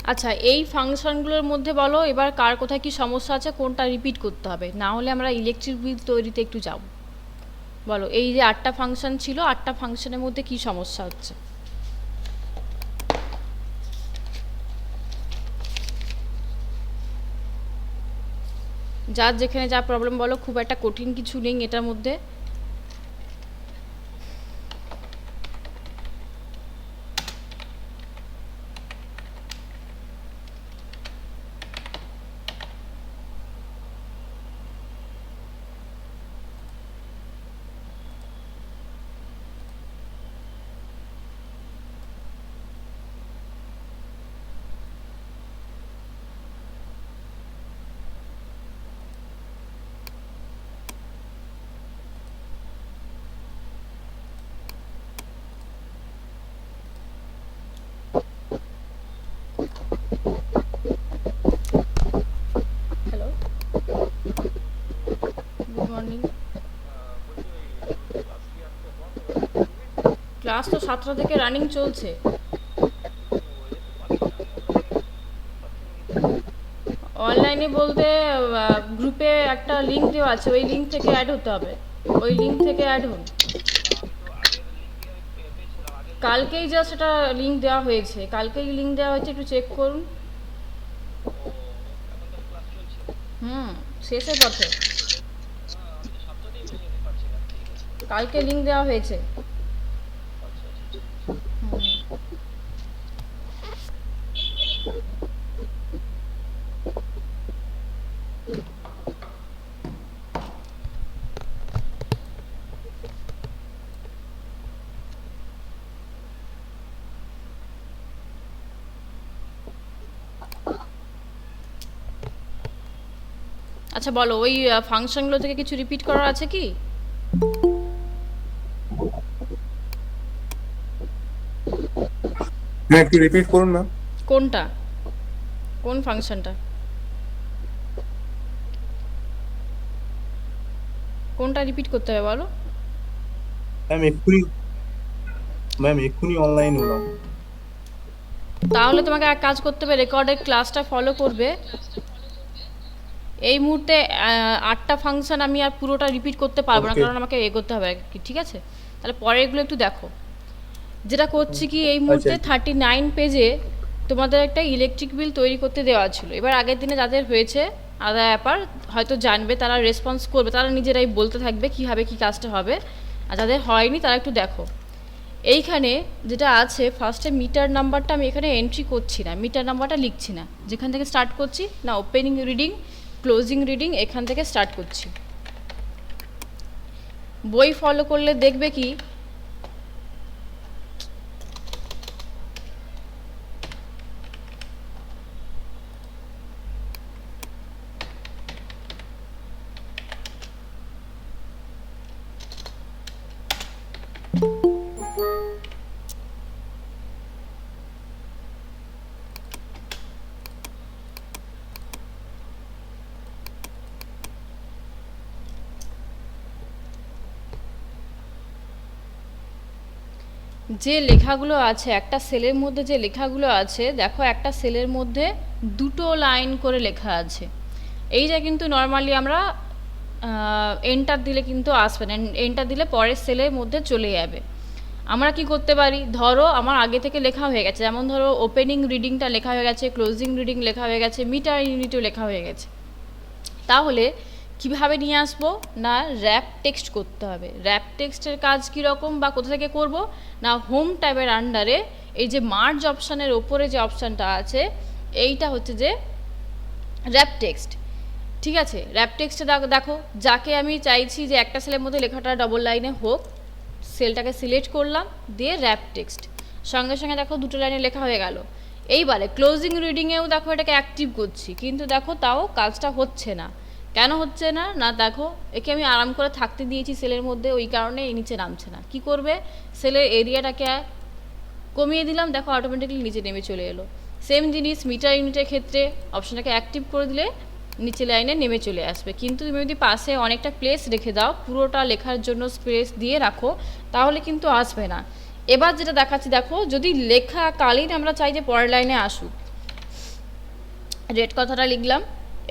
Speaker 1: আচ্ছা, এই ফাংশনগুলোর মধ্যে বলো এবার কার কোথায় কি সমস্যা আছে, কোনটা রিপিট করতে হবে, না হলে আমরা ইলেকট্রিক বিল তৈরিতে একটু যাব। বলো, এই যে 8টা ফাংশন ছিল, 8টা ফাংশনের মধ্যে কি সমস্যা হচ্ছে? যার যেখানে যা প্রবলেম বলো, খুব একটা কঠিন কিছু নেই এটার মধ্যে। Hello, good morning. ক্লাস তো 7টা থেকে রানিং চলছে। অনলাইনে বলতে গ্রুপে একটা লিঙ্ক দেওয়া আছে, ওই লিঙ্ক থেকে অ্যাড হতে হবে। ওই লিঙ্ক থেকে অ্যাড হন। কালকেই জাস্ট এটা লিঙ্ক দেওয়া হয়েছে, কালকেই লিঙ্ক দেওয়া হয়েছে, একটু চেক করুন। হুম, শেষের পথে। কালকে লিঙ্ক দেওয়া হয়েছে। আচ্ছা বলো, ওই ফাংশনগুলো থেকে কিছু রিপিট করার আছে কি?
Speaker 3: হ্যাঁ, একটু রিপিট করুন না।
Speaker 1: কোনটা? কোন ফাংশনটা? কোনটা রিপিট করতে হবে বলো?
Speaker 3: ম্যাম এক্ষুনি অনলাইন হলাম।
Speaker 1: তাহলে তোমাকে এক কাজ করতে হবে, রেকর্ডেড ক্লাসটা ফলো করবে। এই মুহূর্তে 8টা ফাংশন আমি আর পুরোটা রিপিট করতে পারবো না,
Speaker 3: ওকে।
Speaker 1: কারণ আমাকে এগোতে হবে আর কি, ঠিক আছে? তাহলে পরে এগুলো একটু দেখো। যেটা করছি কি, এই
Speaker 3: আচ্ছা।
Speaker 1: মুহূর্তে 39 পেজে তোমাদের একটা ইলেকট্রিক বিল তৈরি করতে দেওয়া ছিল। এবার আগের দিনে যাদের হয়েছে আলাদা ব্যাপার, হয়তো জানবে, তারা রেসপন্স করবে, তারা নিজেরাই বলতে থাকবে কীভাবে কী কাজটা হবে। আর যাদের হয়নি তারা একটু দেখো। এইখানে যেটা আছে, ফার্স্টে মিটার নাম্বারটা আমি এখানে এন্ট্রি করছি না, মিটার নাম্বারটা লিখছি না, যেখান থেকে স্টার্ট করছি না, ওপেনিং রিডিং, ক্লোজিং রিডিং, এখান থেকে স্টার্ট করছি। বই ফলো করলে দেখবে কি, যে লেখাগুলো আছে একটা সেলের মধ্যে, যে লেখাগুলো আছে দেখো, একটা সেলের মধ্যে দুটো লাইন করে লেখা আছে। এইটা কিন্তু নর্মালি আমরা এন্টার দিলে কিন্তু আসবে না, এন্টার দিলে পরের সেলের মধ্যে চলে যাবে। আমরা কি করতে পারি, ধরো আমার আগে থেকে লেখা হয়ে গেছে, যেমন ধরো ওপেনিং রিডিংটা লেখা হয়ে গেছে, ক্লোজিং রিডিং লেখা হয়ে গেছে, মিটার ইউনিটও লেখা হয়ে গেছে। তাহলে কিভাবে নিয়ে আসবো না, র্যাপ টেক্সট করতে হবে। র্যাপ টেক্সটের কাজ কীরকম বা কোথা থেকে করব না, হোম ট্যাবের আন্ডারে এই যে মার্জ অপশানের ওপরে যে অপশানটা আছে, এইটা হচ্ছে যে র্যাপ টেক্সট। ঠিক আছে, র্যাপ টেক্সটে দেখো, যাকে আমি চাইছি যে একটা সেলের মধ্যে লেখাটা ডবল লাইনে হোক, সেলটাকে সিলেক্ট করলাম, দিয়ে র্যাপ টেক্সট, সঙ্গে সঙ্গে দেখো দুটো লাইনে লেখা হয়ে গেল। এইবারে ক্লোজিং রিডিংয়েও দেখো এটাকে অ্যাক্টিভ করছি, কিন্তু দেখো তাও কাজটা হচ্ছে না। কেন হচ্ছে না, না দেখো একে আমি আরাম করে থাকতে দিয়েছি সেলের মধ্যে, ওই কারণে এই নিচে নামছে না। কি করবে, সেলের এরিয়াটাকে কমিয়ে দিলাম, দেখো অটোমেটিকলি নিচে নেমে চলে এলো। সেম জিনিস মিটার ইউনিটের ক্ষেত্রে, অপশানটাকে অ্যাক্টিভ করে দিলে নিচে লাইনে নেমে চলে আসবে। কিন্তু তুমি যদি পাশে অনেকটা প্লেস রেখে দাও, পুরোটা লেখার জন্য স্পেস দিয়ে রাখো, তাহলে কিন্তু আসবে না। এবার যেটা দেখাচ্ছি দেখো, যদি লেখা কালীন আমরা চাই যে পরের লাইনে আসুক, রেট কথাটা লিখলাম।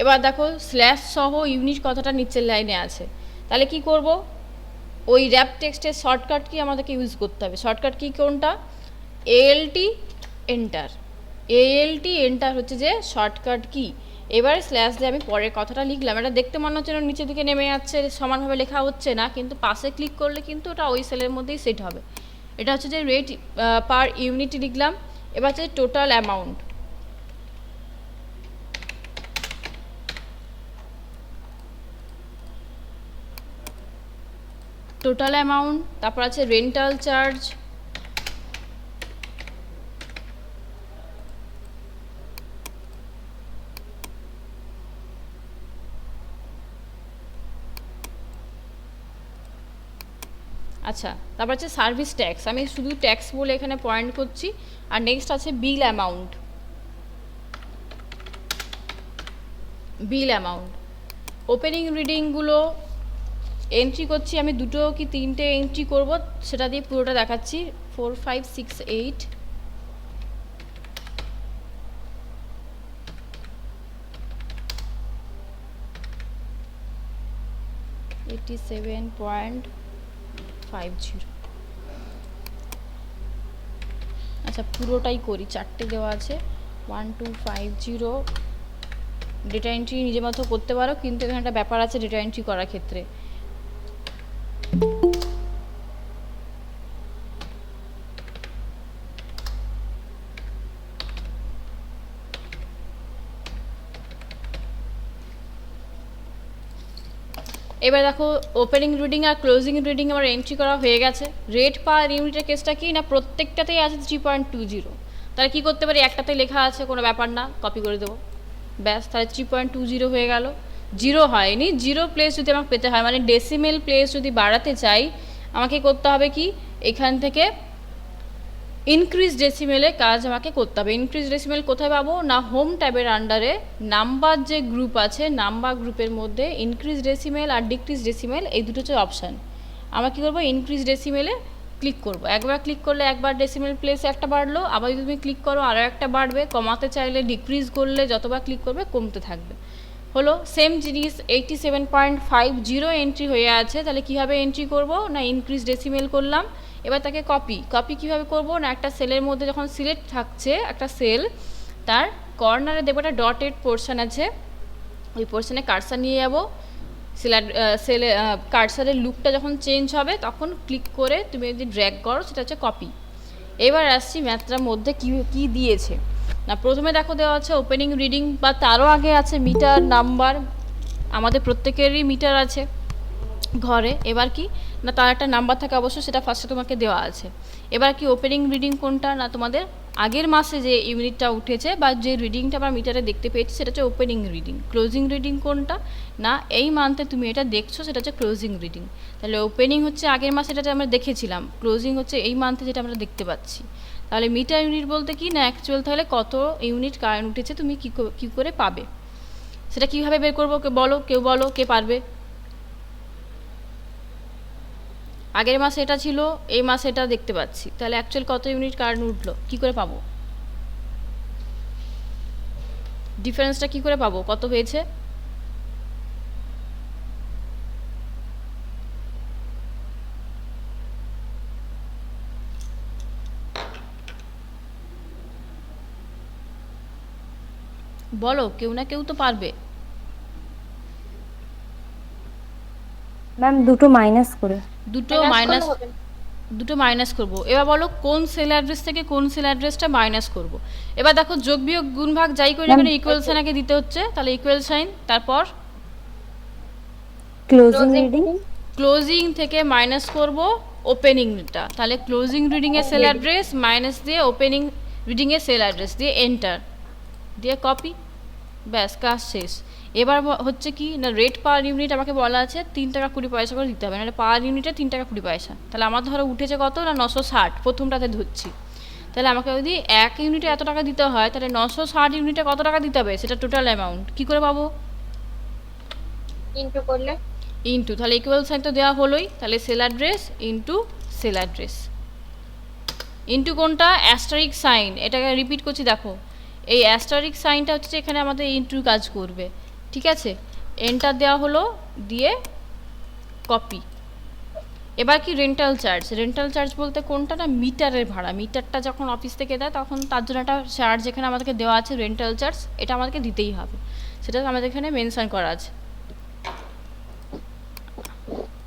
Speaker 1: এবার দেখো স্ল্যাশ সহ ইউনিট কথাটা নিচের লাইনে আছে, তাহলে কি করব, ওই র্যাপ টেক্সটের শর্টকাট কি আমাদেরকে ইউজ করতে হবে। শর্টকাট কি কোনটা, এএলটি এন্টার। এএলটি এন্টার হচ্ছে যে শর্টকাট কি। এবার স্ল্যাশ দিয়ে আমি পরের কথাটা লিখলাম, এটা দেখতে মনে হচ্ছে না নিচের দিকে নেমে যাচ্ছে, সমানভাবে লেখা হচ্ছে না, কিন্তু পাশে ক্লিক করলে কিন্তু ওটা ওই সেলের মধ্যেই সেট হবে। এটা হচ্ছে যে রেট পার ইউনিট লিখলাম। এবার হচ্ছে টোটাল অ্যামাউন্ট, টোটাল অ্যামাউন্ট, তারপর আছে রেন্টাল চার্জ, আচ্ছা, তারপর আছে সার্ভিস ট্যাক্স, আমি শুধু ট্যাক্স বলে এখানে পয়েন্ট করছি। আর নেক্সট আছে বিল অ্যামাউন্ট, বিল অ্যামাউন্ট। ওপেনিং রিডিংগুলো এন্ট্রি করছি আমি, দুটো কি তিনটে এন্ট্রি করব, সেটা দিয়ে পুরোটা দেখাচ্ছি। 4 5 6 8, 87.50। আচ্ছা পুরোটাই করি, চারটে দেওয়া আছে। 1250 ডেটা এন্ট্রি নিজের মতো করতে পারো, কিন্তু এখানে একটা ব্যাপার আছে ডেটা এন্ট্রি করার ক্ষেত্রে। এবার দেখো ওপেনিং রিডিং আর ক্লোজিং রিডিং আমার এন্ট্রি করা হয়ে গেছে। রেট পার ইউনিটের কেসটা কি না, প্রত্যেকটাতেই আছে 3.20। তাহলে কী করতে পারি, একটাতে লেখা আছে কোনো ব্যাপার না, কপি করে দেবো, ব্যাস, তাহলে 3.20 হয়ে গেল। জিরো হয়নি, জিরো প্লেস যদি আমাকে পেতে হয়, মানে ডেসিমেল প্লেস যদি বাড়াতে চাই, আমাকে করতে হবে কি, এখান থেকে ইনক্রিজ ডেসিমেলে কাজ আমাকে করতে হবে। ইনক্রিজ ডেসিমেল কোথায় পাবো না, হোম ট্যাবের আন্ডারে নাম্বার যে গ্রুপ আছে, নাম্বার গ্রুপের মধ্যে ইনক্রিজ ডেসিমেল আর ডিক্রিজ ডেসিমেল এই দুটো হচ্ছে অপশান। আমরা কী করবো, ইনক্রিজ ডেসিমেলে ক্লিক করব। একবার ক্লিক করলে একবার ডেসিমেল প্লেসে একটা বাড়লো, আবার যদি তুমি ক্লিক করো আরও একটা বাড়বে। কমাতে চাইলে ডিক্রিজ করলে যতবার ক্লিক করবে কমতে থাকবে। হলো সেম জিনিস, 87.50 এন্ট্রি হয়ে আছে। তাহলে কীভাবে এন্ট্রি করব না, ইনক্রিজ ডেসিমেল করলাম। এবার তাকে কপি কীভাবে করব না, একটা সেলের মধ্যে যখন সিলেক্ট থাকছে একটা সেল, তার কর্নারে দেখবো একটা ডটেড পোর্শন আছে, ওই পোর্শনে কার্সার নিয়ে যাবো। সেলে কার্সারের লুকটা যখন চেঞ্জ হবে তখন ক্লিক করে তুমি যদি ড্র্যাগ করো, সেটা হচ্ছে কপি। এবার আসছি ম্যাথটার মধ্যে কী দিয়েছে না, প্রথমে দেখো দেওয়া আছে ওপেনিং রিডিং, বা তারও আগে আছে মিটার নাম্বার। আমাদের প্রত্যেকেরই মিটার আছে ঘরে। এবার কি না, তার একটা নাম্বার থাকে অবশ্য, সেটা ফার্স্টে তোমাকে দেওয়া আছে। এবার কি ওপেনিং রিডিং কোনটা না, তোমাদের আগের মাসে যে ইউনিটটা উঠেছে বা যে রিডিংটা আমরা মিটারে দেখতে পেয়েছি সেটা হচ্ছে ওপেনিং রিডিং। ক্লোজিং রিডিং কোনটা না, এই মান্থে তুমি এটা দেখছো সেটা হচ্ছে ক্লোজিং রিডিং। তাহলে ওপেনিং হচ্ছে আগের মাসে যেটা আমরা দেখেছিলাম, ক্লোজিং হচ্ছে এই মান্থে যেটা আমরা দেখতে পাচ্ছি। তাহলে মিটার ইউনিট বলতে কি না, অ্যাকচুয়াল তাহলে কত ইউনিট কারেন্ট উঠেছে তুমি কী করে পাবে, সেটা কীভাবে বের করবো, কেউ বলো কে পারবে। আগের মাসে এটা ছিল, এই মাসে এটা দেখতে পাচ্ছি, তাহলে অ্যাকচুয়াল কত ইউনিট কারেন্ট উঠলো কী করে পাবো, ডিফারেন্সটা কী করে পাবো, কত হয়েছে। বলো, কেউ না কেউ তো পারবে।
Speaker 4: ম্যাম দুটো মাইনাস করে,
Speaker 1: দুটো মাইনাস করব। এবার বলো কোন সেল অ্যাড্রেস থেকে কোন সেল অ্যাড্রেসটা মাইনাস করব। এবার দেখো যোগ বিয়োগ গুণ ভাগ যাই করি এখানে ইকুয়াল সাইন আগে দিতে হচ্ছে, তাহলে ইকুয়াল সাইন, তারপর ক্লোজিং থেকে মাইনাস করব ওপেনিংটা, তাহলে ক্লোজিং রিডিং এর সেল অ্যাড্রেস মাইনাস দিয়ে ওপেনিং রিডিং এর সেল অ্যাড্রেস দিয়ে এন্টার দিয়ে কপি, ব্যাস কাজ শেষ। এবার হচ্ছে কি না, রেট পার ইউনিট আমাকে বলা আছে 3 টাকা 20 পয়সা করে দিতে হবে, নাহলে পার ইউনিটে 3 টাকা 20 পয়সা। তাহলে আমার ধরো উঠেছে কত না 960, প্রথমটাতে ধরছি। তাহলে আমাকে যদি 1 ইউনিটে এত টাকা দিতে হয়, তাহলে 960 ইউনিটে কত টাকা দিতে হবে, সেটা টোটাল অ্যামাউন্ট কী করে পাবো,
Speaker 2: ইনটু করলে,
Speaker 1: ইনটু, তাহলে ইকুয়াল সাইন তো দেওয়া হলোই, তাহলে sell address into sell address. Into কোনটা, অ্যাস্টারিক সাইন, এটাকে রিপিট করছি দেখো, এই অ্যাস্টারিক সাইনটা হচ্ছে এখানে আমাদের ইন্টু কাজ করবে, ঠিক আছে। এন্টার দেওয়া হলো, দিয়ে কপি। এবার কি রেন্টাল চার্জ বলতে কোনটা, না মিটারের ভাড়া। মিটারটা যখন অফিস থেকে দেয় তখন তার জন্য একটা চার্জ এখানে আমাদেরকে দেওয়া আছে, রেন্টাল চার্জ, এটা আমাদেরকে দিতেই হবে, সেটা আমাদের এখানে মেনশন করা আছে।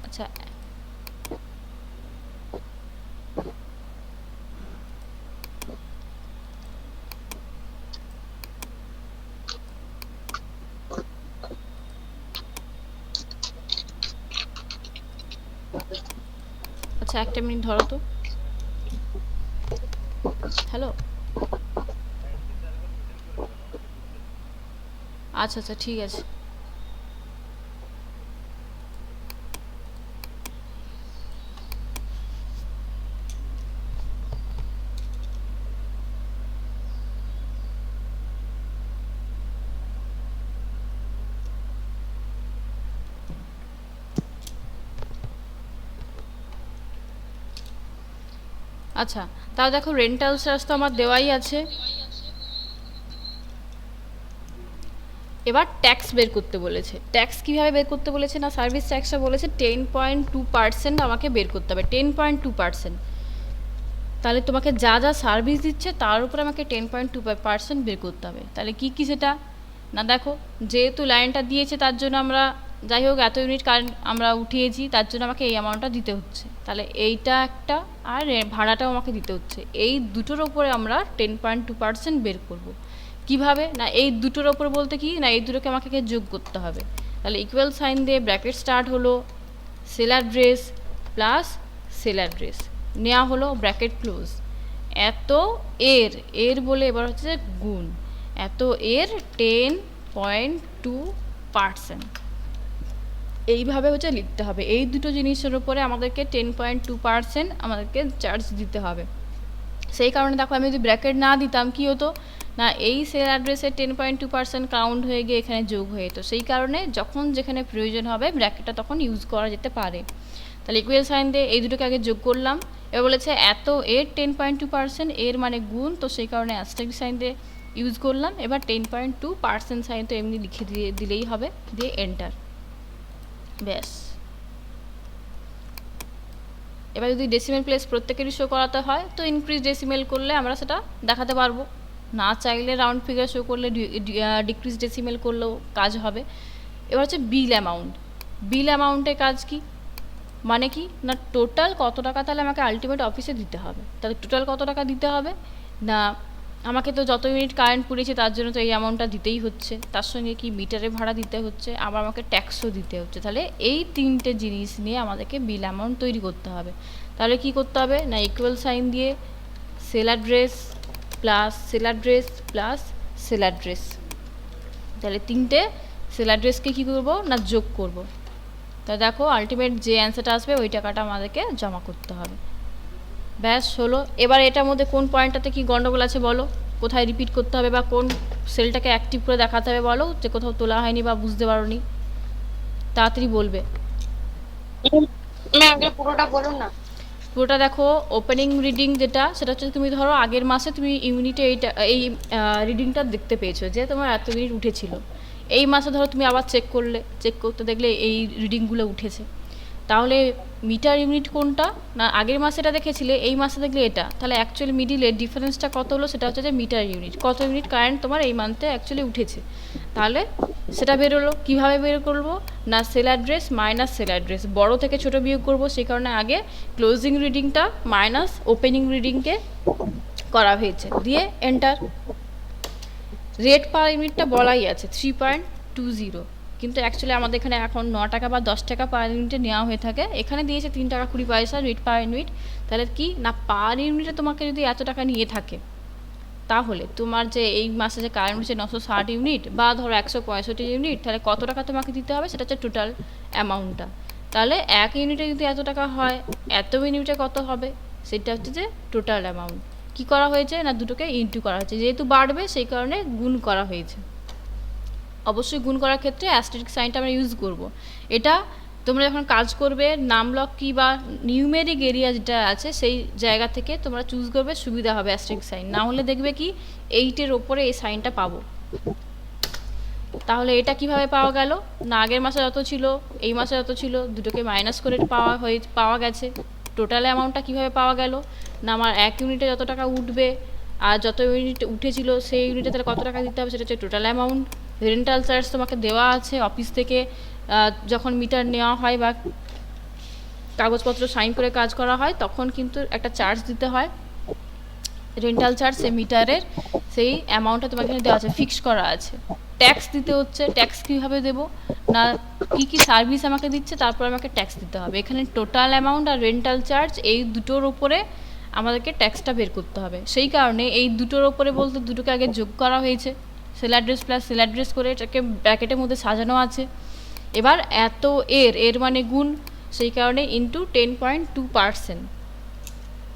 Speaker 1: আচ্ছা, আচ্ছা একটা মিনিট ধরো তো। হ্যালো, আচ্ছা আচ্ছা ঠিক আছে। আচ্ছা, তাও দেখো রেন্টাল চার্জ তো আমার দেওয়াই আছে। এবার ট্যাক্স বের করতে বলেছে। ট্যাক্স কীভাবে বের করতে বলেছে, না সার্ভিস ট্যাক্সটা বলেছে 10.2% আমাকে বের করতে হবে, 10.2%। তাহলে তোমাকে যা যা সার্ভিস দিচ্ছে তার উপরে আমাকে 10.2% বের করতে হবে। তাহলে কি কি সেটা, না দেখো যেহেতু লাইনটা দিয়েছে তার জন্য আমরা যাই হোক এত ইউনিট কারেন্ট আমরা উঠিয়েছি, তার জন্য আমাকে এই অ্যামাউন্টটা দিতে হচ্ছে। তাহলে এইটা একটা, আর ভাড়াটাও আমাকে দিতে হচ্ছে। এই দুটোর ওপরে আমরা 10.2% বের করব। কিভাবে, না এই দুটোর ওপর বলতে কি, না এই দুটোকে আমাকে যোগ করতে হবে। তাহলে ইকুয়াল সাইন দিয়ে ব্র্যাকেট স্টার্ট হলো, seller dress plus seller dress নেওয়া হলো, ব্র্যাকেট ক্লোজ। এত এর বলে এবার হচ্ছে গুণ, এত এর 10.2%। এইভাবে হচ্ছে লিখতে হবে। এই দুটো জিনিসের উপরে আমাদেরকে 10.2% আমাদেরকে চার্জ দিতে হবে। সেই কারণে দেখো আমি যদি ব্র্যাকেট না দিতাম কি হতো, না এই সেল অ্যাড্রেসে 10.2% কাউন্ট হয়ে গিয়ে এখানে যোগ হয়ে যেত। সেই কারণে যখন যেখানে প্রয়োজন হবে ব্র্যাকেটটা তখন ইউজ করা যেতে পারে। তাহলে ইকুয়াল সাইন দিয়ে এই দুটোকে আগে যোগ করলাম। এবার বলেছে এত এর 10.2%, এর মানে গুণ, তো সেই কারণে অ্যাস্টারিক সাইন দিয়ে ইউজ করলাম। এবার 10.2% সাইন তো এমনি লিখে দিলেই হবে, দিয়ে এন্টার, ব্যাস। এবার যদি ডেসিমেল প্লেস প্রত্যেকেরই শো করাতে হয় তো ইনক্রিজ ডেসিমেল করলে আমরা সেটা দেখাতে পারবো, না চাইলে রাউন্ড ফিগার শো করলে ডিক্রিজ ডেসিমেল করলেও কাজ হবে। এবার হচ্ছে বিল অ্যামাউন্টের কাজ কি, মানে কি, না টোটাল কত টাকা তাহলে আমাকে আলটিমেট অফিসে দিতে হবে। তাহলে টোটাল কত টাকা দিতে হবে, না আমাকে তো যত ইউনিট কারেন্ট পুড়িয়েছে তার জন্য তো এই অ্যামাউন্টটা দিতেই হচ্ছে, তার সঙ্গে কি মিটারে ভাড়া দিতে হচ্ছে, আবার আমাকে ট্যাক্সও দিতে হচ্ছে। তাহলে এই তিনটে জিনিস নিয়ে আমাদেরকে বিল অ্যামাউন্ট তৈরি করতে হবে। তাহলে কি করতে হবে, না ইকুয়াল সাইন দিয়ে seller dress plus seller dress, তাহলে তিনটে সেলার ড্রেসকে কী করবো, না যোগ করব। তা দেখো আলটিমেট যে অ্যান্সারটা আসবে ওই টাকাটা আমাদেরকে জমা করতে হবে, ব্যাস হলো। এবার এটার মধ্যে কোন পয়েন্টটাতে কি গন্ডগোল আছে বলো, কোথায় রিপিট করতে হবে বা কোন সেলটাকে অ্যাক্টিভ করে দেখাতে হবে বলো, যে কোথাও তোলা হয়নি বা বুঝতে পারোনি, তাড়াতাড়ি বলবে।
Speaker 2: পুরোটা বলুন না।
Speaker 1: পুরোটা দেখো, ওপেনিং রিডিং যেটা, সেটা হচ্ছে তুমি ধরো আগের মাসে তুমি ইউনিটে এই রিডিংটা দেখতে পেয়েছো যে তোমার এত ইউনিট উঠেছিল। এই মাসে ধরো তুমি আবার চেক করতে দেখলে এই রিডিংগুলো উঠেছে। তাহলে মিটার ইউনিট কোনটা, না আগের মাসে এটা দেখেছিলে, এই মাসে দেখলে এটা, তাহলে অ্যাকচুয়ালি মিডিলের ডিফারেন্সটা কত হলো, সেটা হচ্ছে যে মিটার ইউনিট, কত ইউনিট কারেন্ট তোমার এই মান্থে অ্যাকচুয়ালি উঠেছে। তাহলে সেটা বেরোলো, কীভাবে বের করবো, না sell address minus sell address, বড়ো থেকে ছোটো বিয়োগ করবো, সেই কারণে আগে ক্লোজিং রিডিংটা মাইনাস ওপেনিং রিডিংকে করা হয়েছে, দিয়ে এন্টার। রেট পার ইউনিটটা বলাই আছে 3.20, কিন্তু অ্যাকচুয়ালি আমাদের এখানে এখন 9 টাকা বা 10 টাকা পার ইউনিটে নেওয়া হয়ে থাকে, এখানে দিয়েছে 3 টাকা 20 পয়সা রেট পার ইউনিট। তাহলে কি না পার ইউনিটে তোমাকে যদি এত টাকা নিয়ে থাকে, তাহলে তোমার যে এই মাসে যে কারেন্ট হচ্ছে 960 ইউনিট বা ধরো 165 ইউনিট, তাহলে কত টাকা তোমাকে দিতে হবে, সেটা হচ্ছে টোটাল অ্যামাউন্টটা। তাহলে এক ইউনিটে যদি এত টাকা হয়, এত ইউনিটে কত হবে, সেটা হচ্ছে যে টোটাল অ্যামাউন্ট। কী করা হয়েছে, না দুটোকে ইনটু করা হয়েছে, যেহেতু বাড়বে সেই কারণে গুণ করা হয়েছে। অবশ্যই গুণ করার ক্ষেত্রে অ্যাস্টেরিক সাইনটা আমরা ইউজ করব। এটা তোমরা যখন কাজ করবে নাম ব্লক কি বা নিউমেরিক এরিয়া যেটা আছে সেই জায়গা থেকে তোমরা চুজ করবে, সুবিধা হবে অ্যাস্টেরিস্ক সাইন। না হলে দেখবে কি 8-এর ওপরে এই সাইনটা পাবো। তাহলে এটা কিভাবে পাওয়া গেল না, আগের মাসে যত ছিল এই মাসে যত ছিল দুটোকে মাইনাস করে পাওয়া গেছে। টোটাল অ্যামাউন্টটা কিভাবে পাওয়া গেল না, আমার 1 ইউনিটে যত টাকা উঠবে আর যত ইউনিট উঠেছিল সেই ইউনিটে তাহলে কত টাকা দিতে হবে সেটা হচ্ছে টোটাল অ্যামাউন্ট। রেন্টাল চার্জ তোমাকে দেওয়া আছে অফিস থেকে, যখন মিটার নেওয়া হয় বা কাগজপত্র সাইন করে কাজ করা হয় তখন কিন্তু একটা চার্জ দিতে হয়, রেন্টাল চার্জ সেই মিটারের, সেই অ্যামাউন্টটা তোমাকে এখানে দেওয়া আছে, ফিক্স করা আছে। ট্যাক্স দিতে হচ্ছে, ট্যাক্স কীভাবে দেবো না, কী কী সার্ভিস আমাকে দিচ্ছে তারপর আমাকে ট্যাক্স দিতে হবে। এখানে টোটাল অ্যামাউন্ট আর রেন্টাল চার্জ এই দুটোর ওপরে আমাদেরকে ট্যাক্সটা বের করতে হবে। সেই কারণে এই দুটোর ওপরে বলতে দুটোকে আগে যোগ করা হয়েছে, sell address plus sell address করে এটাকে ব্র্যাকেটের মধ্যে সাজানো আছে। এবার এত এর মানে গুণ, সেই কারণে ইন্টু 10.2%।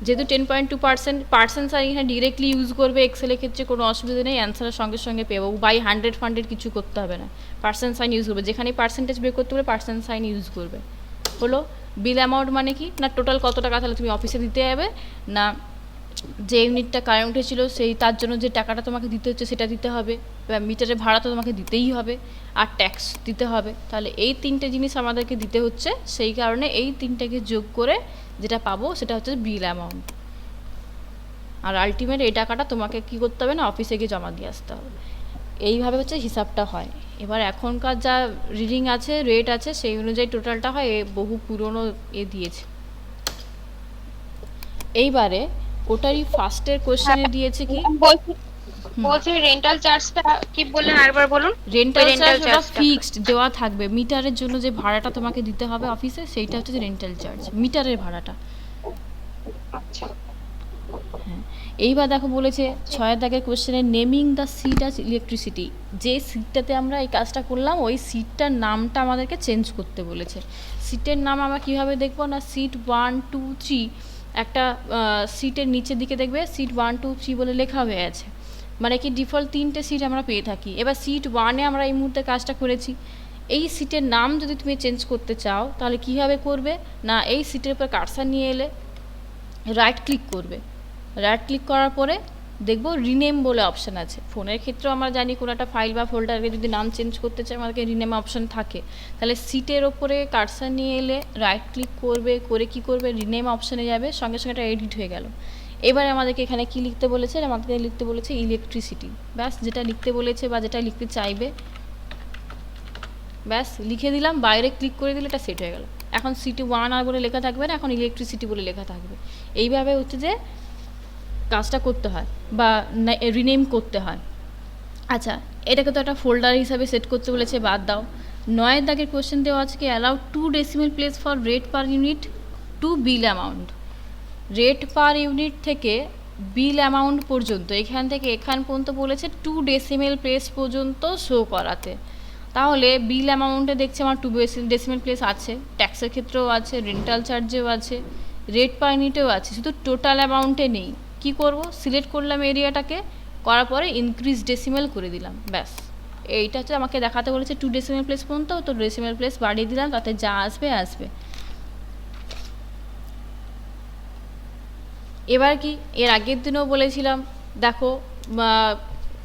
Speaker 1: যেহেতু 10.2% সাইন এখানে ডিরেক্টলি ইউজ করবে, এক্সেলের ক্ষেত্রে কোনো অসুবিধা নেই, অ্যান্সারের সঙ্গে সঙ্গে পেবো, বাই 100 কিছু করতে হবে না, পার্সেন্ট সাইন ইউজ করবে, যেখানে পার্সেন্টেজ বের করতে হবে পার্সেন্ট সাইন ইউজ করবে। হলো বিল অ্যামাউন্ট মানে কি না, টোটাল কত টাকা তাহলে তুমি অফিসে দিতে হবে না, যে ইউনিটটা কারেন্ট উঠেছিল সেই তার জন্য যে টাকাটা তোমাকে দিতে হচ্ছে সেটা দিতে হবে, বা মিটারের ভাড়া তো তোমাকে দিতেই হবে, আর ট্যাক্স দিতে হবে। তাহলে এই তিনটে জিনিস আমাদেরকে দিতে হচ্ছে, সেই কারণে এই তিনটাকে যোগ করে যেটা পাবো সেটা হচ্ছে বিল অ্যামাউন্ট। আর আলটিমেট এই টাকাটা তোমাকে কি করতে হবে না, অফিসে গিয়ে জমা দিয়ে আসতে হবে। এইভাবে হচ্ছে হিসাবটা হয়। এবার এখনকার যা রিডিং আছে, রেট আছে, সেই অনুযায়ী টোটালটা হয়, বহু পুরনো দিয়েছে। এইবারে ওটারই ফার্স্টের কোশ্চেনে দিয়েছে কি
Speaker 2: বলছি রেন্টাল চার্জটা কি বললেন আরেকবার বলুন।
Speaker 1: রেন্টাল চার্জটা ফিক্সড দেওয়া থাকবে, মিটারের জন্য যে ভাড়াটা তোমাকে দিতে হবে অফিসে সেইটা হচ্ছে রেন্টাল চার্জ, মিটারের ভাড়াটা। হ্যাঁ, এইবার দেখো বলেছে 6 দাগের কোশ্চেনে naming the sheet as electricity. যে সিটটাতে আমরা এই কাজটা করলাম ওই সিটটার নামটা আমাদেরকে চেঞ্জ করতে বলেছে। সিটের নাম আমরা কীভাবে দেখবো না, সিট 1, 2, 3 একটা সিটের নিচের দিকে দেখবে সিট 1, 2, 3 বলে লেখা হয়ে আছে, মানে কি ডিফল্ট 3টে সিট আমরা পেয়ে থাকি। এবার সিট 1-এ আমরা এই মুহূর্তে কাজটা করেছি, এই সিটের নাম যদি তুমি চেঞ্জ করতে চাও তাহলে কীভাবে করবে না, এই সিটের উপর কার্সার নিয়ে এলে রাইট ক্লিক করবে, রাইট ক্লিক করার পরে দেখবো রিনেম বলে অপশান আছে। ফোনের ক্ষেত্রেও আমরা জানি কোনো একটা ফাইল বা ফোল্ডারকে যদি নাম চেঞ্জ করতে চাই আমাদেরকে রিনেম অপশান থাকে। তাহলে সিটের ওপরে কার্সার নিয়ে এলে রাইট ক্লিক করবে, করে কি করবে রিনেম অপশানে যাবে, সঙ্গে সঙ্গে এটা এডিট হয়ে গেল। এবারে আমাদেরকে এখানে কি লিখতে বলেছে, আমাদেরকে লিখতে বলেছে ইলেকট্রিসিটি। ব্যাস যেটা লিখতে বলেছে বা যেটা লিখতে চাইবে ব্যাস লিখে দিলাম, বাইরে ক্লিক করে দিলে এটা সেট হয়ে গেল। এখন সিটি 1 আর বলে লেখা থাকবে না, এখন ইলেকট্রিসিটি বলে লেখা থাকবে। এইভাবে হচ্ছে যে কাজটা করতে হয় বা রিনেম করতে হয়। আচ্ছা, এটাকে তো একটা ফোল্ডার হিসাবে সেট করতে বলেছে, বাদ দাও। 9 দাগের কোশ্চেন দেওয়া আছে কি allow 2 decimal place for rate per unit to bill amount. Rate per unit থেকে বিল অ্যামাউন্ট পর্যন্ত, এখান থেকে এখান পর্যন্ত বলেছে 2 ডেসিমেল প্লেস পর্যন্ত শো করাতে। তাহলে বিল অ্যামাউন্টে দেখছি আমার 2 ডেসিমেল প্লেস আছে, ট্যাক্সের ক্ষেত্রেও আছে, রেন্টাল চার্জেও আছে, রেট পার ইউনিটেও আছে, শুধু টোটাল অ্যামাউন্টে নেই। কি করব, সিলেক্ট করলাম এরিয়াটাকে, করার পরে ইনক্রিজ ডেসিমেল করে দিলাম, ব্যাস। এইটা হচ্ছে আমাকে দেখাতে বলেছে 2 ডেসিমেল প্লেস পর্যন্ত, তো ডেসিমেল প্লেস বাড়িয়ে দিলাম, তাতে যা আসবে আসবে। এবার কি এর আগের দিনও বলেছিলাম, দেখো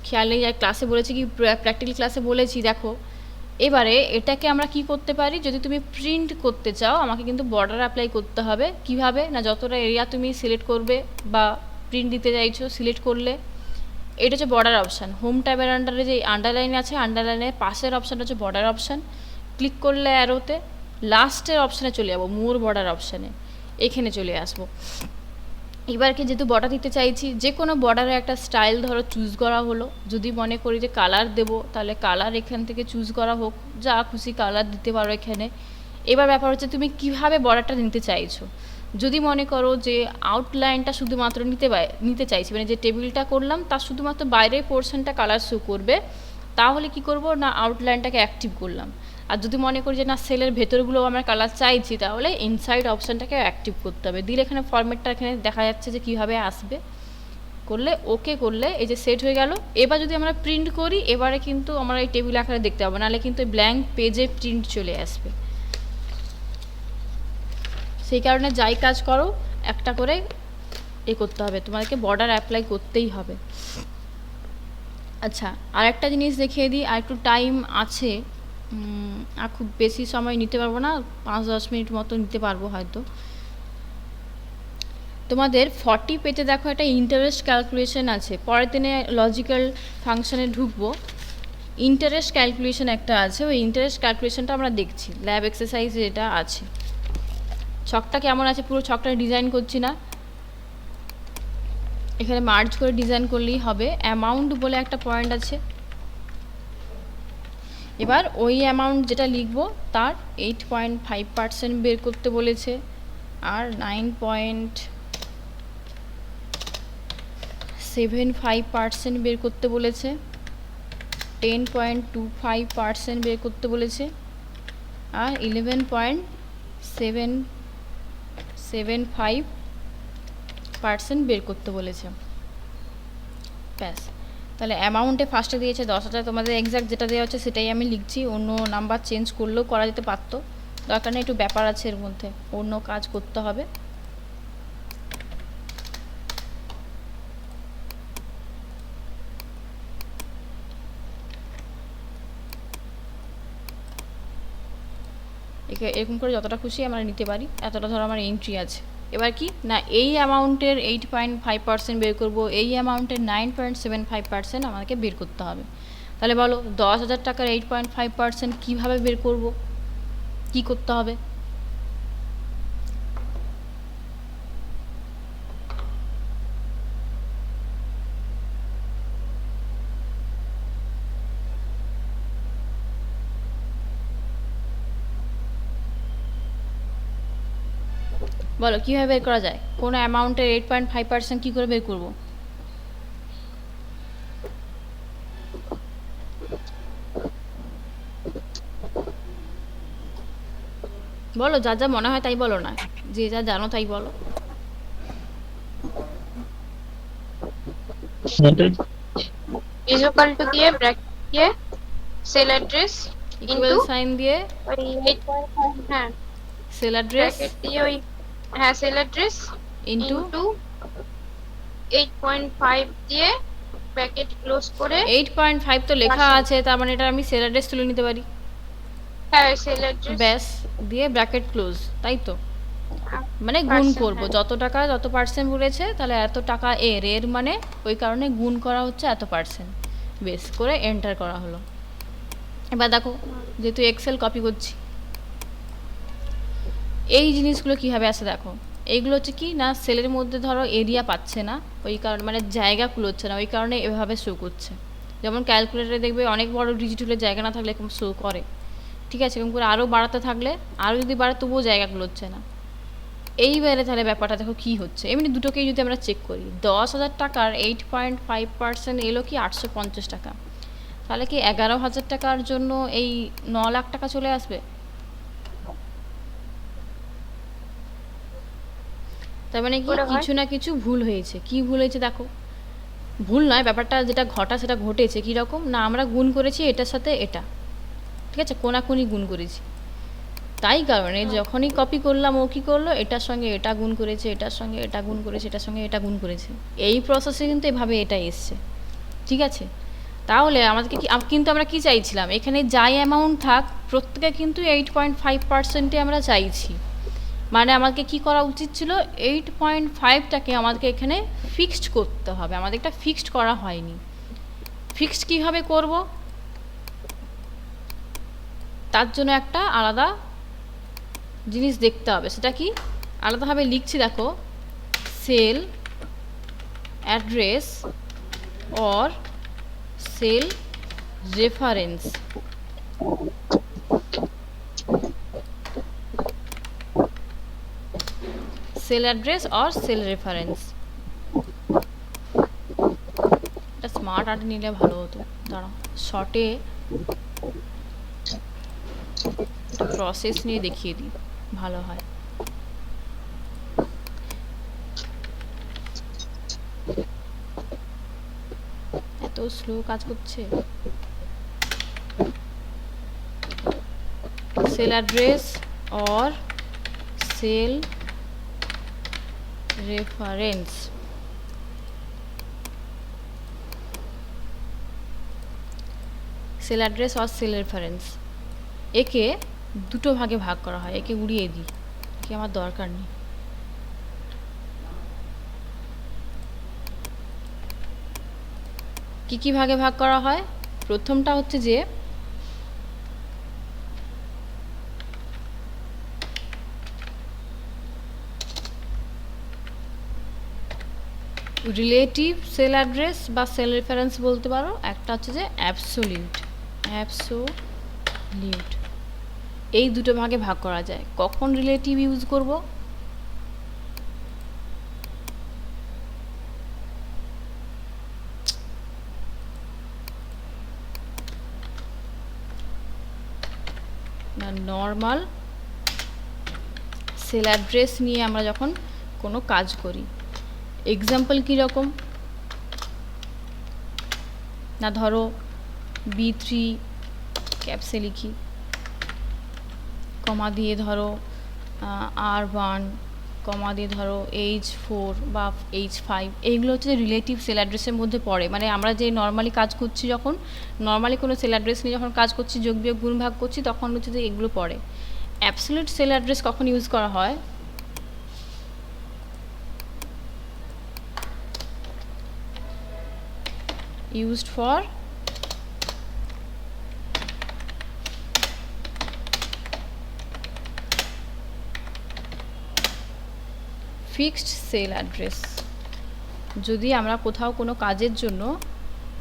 Speaker 1: খেয়াল নেই, ক্লাসে বলেছি কি প্র্যাকটিক্যাল ক্লাসে বলেছি, দেখো এবারে এটাকে আমরা কি করতে পারি, যদি তুমি প্রিন্ট করতে চাও আমাকে কিন্তু বর্ডার অ্যাপ্লাই করতে হবে। কিভাবে না, যতটা এরিয়া তুমি সিলেক্ট করবে বা প্রিন্ট দিতে চাইছো সিলেক্ট করলে, এটা হচ্ছে বর্ডার অপশান। হোম ট্যাবের আন্ডারে যে আন্ডারলাইন আছে, আন্ডারলাইনের পাশের অপশানটা হচ্ছে বর্ডার অপশান। ক্লিক করলে অ্যারোতে লাস্টের অপশানে চলে যাবো, মোর বর্ডার অপশানে, এখানে চলে আসবো। এবার কি যেহেতু বর্ডার দিতে চাইছি, যে কোনো বর্ডারে একটা স্টাইল ধরো চুজ করা হলো। যদি মনে করি যে কালার দেবো তাহলে কালার এখান থেকে চুজ করা হোক, যা খুশি কালার দিতে পারো এখানে। এবার ব্যাপার হচ্ছে তুমি কিভাবে বর্ডারটা নিতে চাইছো। যদি মনে করো যে আউটলাইনটা শুধুমাত্র নিতে চাইছি, মানে যে টেবিলটা করলাম তার শুধুমাত্র বাইরের পোর্শনটা কালার শো করবে, তাহলে কি করব না আউটলাইনটাকে অ্যাক্টিভ করলাম। আর যদি মনে করি যে না সেলের ভেতরগুলো আমরা কালার চাইছি, তাহলে ইনসাইড অপশানটাকে অ্যাক্টিভ করতে হবে। দিলে এখানে ফরম্যাটটা এখানে দেখা যাচ্ছে যে কীভাবে আসবে, করলে ওকে করলে এই যে সেট হয়ে গেল। এবার যদি আমরা প্রিন্ট করি, এবারে কিন্তু আমরা এই টেবিল আকারে দেখতে পাবো, নাহলে কিন্তু ব্ল্যাঙ্ক পেজে প্রিন্ট চলে আসবে। সেই কারণে যাই কাজ করো একটা করে করতে হবে, তোমাদেরকে বর্ডার অ্যাপ্লাই করতেই হবে। আচ্ছা, আর একটা জিনিস দেখিয়ে দিই, আর একটু টাইম আছে, আর খুব বেশি সময় নিতে পারবো না, 5-10 মিনিট মতো নিতে পারবো হয়তো। তোমাদের 40 পেজে দেখো একটা ইন্টারেস্ট ক্যালকুলেশন আছে, পরের দিনে লজিক্যাল ফাংশনে ঢুকবো, ইন্টারেস্ট ক্যালকুলেশন একটা আছে, ওই ইন্টারেস্ট ক্যালকুলেশনটা আমরা দেখছি, ল্যাব এক্সারসাইজে এটা আছে। ছকটা কেমন আছে, পুরো ছকটা ডিজাইন করছি না, এখানে মার্জ করে ডিজাইন করলেই হবে। অ্যামাউন্ট বলে একটা পয়েন্ট আছে, এবার ওই অ্যামাউন্ট যেটা লিখবো তার 8.5% বের করতে বলেছে, আর 9.75% বের করতে বলেছে, 10.25% বের করতে বলেছে, আর 11.775% বের করতে বলেছে। ব্যাস, তাহলে অ্যামাউন্টে ফার্স্টে দিয়েছে 10,000, তোমাদের এক্স্যাক্ট যেটা দেওয়া হচ্ছে সেটাই আমি লিখছি, অন্য নাম্বার চেঞ্জ করলেও করা যেতে পারতো, দরকার নেই, একটু ব্যাপার আছে এর মধ্যে, অন্য কাজ করতে হবে। এরকম করে যতটা খুশি আমরা নিতে পারি, এতটা ধরো আমার এন্ট্রি আছে। এবার কি না, এই অ্যামাউন্টের 8.5% বের করব, এই অ্যামাউন্টের 9.75% আমাকে বের করতে হবে। তাহলে বলো 10,000 টাকার 8.5% কীভাবে বের করব, কি করতে হবে? বলো কীভাবে বের করা যায়, কোনো অ্যামাউন্টের 8.5% কী করে বের করব? বলো, যা যা মনে হয় তাই বলো না, যে যা জানো তাই বলো।
Speaker 2: ইকুয়াল টু দিয়ে ব্র্যাকেট দিয়ে সেল অ্যাড্রেস
Speaker 1: ইকুয়াল সাইন দিয়ে
Speaker 2: ওই 8.5, হ্যাঁ
Speaker 1: সেল অ্যাড্রেস
Speaker 2: ব্র্যাকেট দিয়ে ওই, হ্যাঁ সেল অ্যাড্রেস
Speaker 1: ইনটু
Speaker 2: 8.5 দিয়ে ব্র্যাকেট ক্লোজ করে
Speaker 1: 8.5 তো লেখা আছে, তার মানে এটা আমি সেল অ্যাড্রেস তুলে নিতে পারি।
Speaker 2: হ্যাঁ সেল অ্যাড্রেস
Speaker 1: ব্যাস, দিয়ে ব্র্যাকেট ক্লোজ, তাই তো, মানে গুণ করব, যত টাকা যত পার্সেন্ট বলেছে, তাহলে এত টাকা এর মানে ওই কারণে গুণ করা হচ্ছে এত পার্সেন্ট, বেস করে এন্টার করা হলো। এবার দেখো, যেহেতু এক্সেল কপি করছি, এই জিনিসগুলো কীভাবে আসে দেখো, এইগুলো হচ্ছে কি না, সেলের মধ্যে ধরো এরিয়া পাচ্ছে না, ওই কারণে মানে জায়গা কুলোচ্ছে না, ওই কারণে এভাবে শো করছে। যেমন ক্যালকুলেটারে দেখবে অনেক বড় ডিজিটালের জায়গা না থাকলে এরকম শো করে, ঠিক আছে, এরকম করে আরও বাড়াতে থাকলে আরও যদি বাড়ে তবুও জায়গা কুলোচ্ছে না। এইবারে তাহলে ব্যাপারটা দেখো কী হচ্ছে, এমনি দুটোকেই যদি আমরা চেক করি, 10,000 টাকার 8.5% এলো কি 850 টাকা, তাহলে কি 11,000 টাকার জন্য এই 9 লাখ টাকা চলে আসবে? তার মানে কি কিছু না কিছু ভুল হয়েছে। কি ভুল হয়েছে দেখো, ভুল নয়, ব্যাপারটা যেটা ঘটা সেটা ঘটেছে কীরকম না, আমরা গুণ করেছি এটার সাথে এটা, ঠিক আছে, কোনাকুনি গুণ করেছি, তাই কারণে যখনই কপি করলাম ও কী করলো, এটার সঙ্গে এটা গুণ করেছে, এটার সঙ্গে এটা গুণ করেছে, এটার সঙ্গে এটা গুণ করেছে, এই প্রসেসে কিন্তু এভাবে এটা এসছে, ঠিক আছে। তাহলে আমাদেরকে কি, কিন্তু আমরা কি চাইছিলাম, এখানে যাই অ্যামাউন্ট থাক প্রত্যেকে কিন্তু 8.5%-এ আমরা চাইছি, মানে আমাকে কি করা উচিত ছিল, 8.5টাকে আমাদেরকে এখানে ফিক্সড করতে হবে, আমাদের এটা ফিক্সড করা হয়নি। ফিক্সড কীভাবে করব, তার জন্য একটা আলাদা জিনিস দেখতে হবে, সেটা কি, আলাদাভাবে লিখছি দেখো, sell address or cell reference, cell address or cell reference. এটা স্মার্ট আর্ট নিলে ভালো হতো, দাঁড়াও শর্টে প্রসেস নিয়ে দেখিয়ে দিই, ভালো হয়। এত স্লো কাজ করছে। Cell address or cell reference cell address আর সেল রেফারেন্স, একে দুটো ভাগে ভাগ করা হয়। একে উড়িয়ে দিই, কি আমার দরকার নেই। কি কি ভাগে ভাগ করা হয়? প্রথমটা হচ্ছে যে রিলেটিভ সেল অ্যাড্রেস বা সেল রেফারেন্স বলতে পারো, একটা হচ্ছে যে অ্যাবসোলিউট। এই দুটো ভাগে ভাগ করা যায়। কখন রিলেটিভ ইউজ করব? না, নর্মাল সেল অ্যাড্রেস নিয়ে আমরা যখন কোনো কাজ করি। এক্সাম্পল কীরকম? না ধরো B3 ক্যাপসে লিখি, কমা দিয়ে ধরো R1, কমা দিয়ে ধরো H4 বা H5। এইগুলো হচ্ছে রিলেটিভ সেল অ্যাড্রেসের মধ্যে পড়ে। মানে আমরা যে নর্মালি কাজ করছি, যখন নর্মালি কোনো সেল অ্যাড্রেস নিয়ে যখন কাজ করছি, যোগ বিয়োগ গুণ ভাগ করছি, তখন হচ্ছে যে এগুলো পড়ে। অ্যাবসলিউট সেল অ্যাড্রেস কখন ইউজ করা হয়? used for fixed sell address. যদি আমরা কোথাও কোনো কাজের জন্য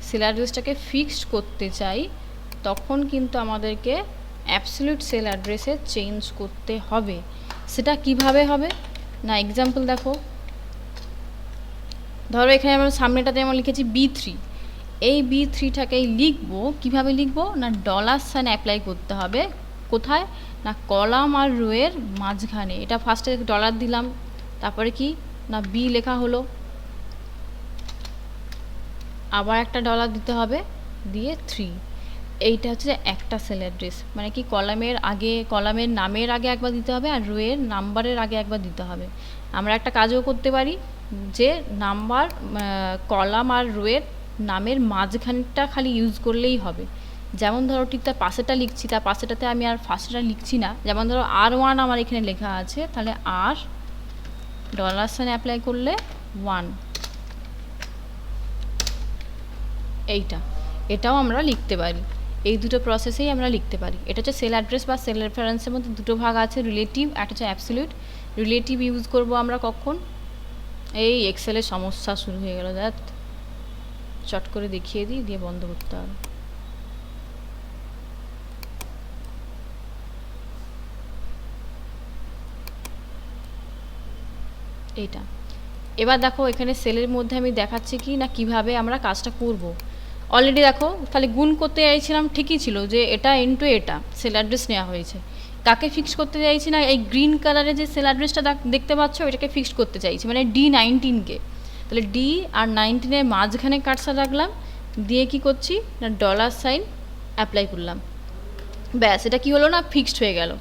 Speaker 1: সেল অ্যাড্রেসটাকে ফিক্সড করতে চাই, তখন কিন্তু আমাদেরকে অ্যাবসলিউট সেল অ্যাড্রেসে চেঞ্জ করতে হবে। সেটা কিভাবে হবে? না এক্সাম্পল দেখো, ধরো এখানে আমরা সামনেটাতে আমরা লিখেছি B3। এই B3টাকেই লিখবো, কিভাবে লিখবো? না ডলার সাইন অ্যাপ্লাই করতে হবে। কোথায়? না কলাম আর রোয়ের মাঝখানে। এটা ফার্স্টে ডলার দিলাম, তারপরে কি না বি লেখা হলো, আবার একটা ডলার দিতে হবে, দিয়ে 3। এইটা হচ্ছে একটা সেল অ্যাড্রেস। মানে কি কলামের আগে, কলামের নামের আগে একবার দিতে হবে, আর রোয়ের নাম্বারের আগে একবার দিতে হবে। আমরা একটা কাজও করতে পারি যে নাম্বার, কলাম আর রোয়ের নামের মাঝখানটা খালি ইউজ করলেই হবে। যেমন ধরো ঠিক তার পাশেটা লিখছি, তার পাশেটাতে আমি আর ফার্স্টটা লিখছি না। যেমন ধরো R1 আমার এখানে লেখা আছে, তাহলে আর ডলার সাইন অ্যাপ্লাই করলে 1। এটাও আমরা লিখতে পারি। এই দুটো প্রসেসেই আমরা লিখতে পারি। এটা হচ্ছে সেল অ্যাড্রেস বা সেল রেফারেন্সের মধ্যে দুটো ভাগ আছে, রিলেটিভ, একটা হচ্ছে অ্যাবসলিউট। রিলেটিভ ইউজ করব আমরা কখন? এই এক্সেলের সমস্যা শুরু হয়ে গেল, দ্যাট চট করে দেখিয়ে দিই, দিয়ে বন্ধ করতে হবে। এইটা এবার দেখো, এখানে সেলের মধ্যে আমি দেখাচ্ছি কি না কিভাবে আমরা কাজটা করব। অলরেডি দেখো, তাহলে গুণ করতে চাইছিলাম, ঠিকই ছিল যে এটা ইনটু এটা সেল অ্যাড্রেস নেওয়া হয়েছে। কাকে ফিক্স করতে চাইছি? না এই গ্রিন কালারে যে সেল অ্যাড্রেসটা দেখতে পাচ্ছ, এটাকে ফিক্সড করতে চাইছি, মানে D19কে। তাহলে D আর 19-এর মাঝখানে কার্সার রাখলাম, দিয়ে কি করছি না ডলার সাইন অ্যাপ্লাই করলাম। ব্যাস, এটা কি হলো না ফিক্সড হয়ে গেল।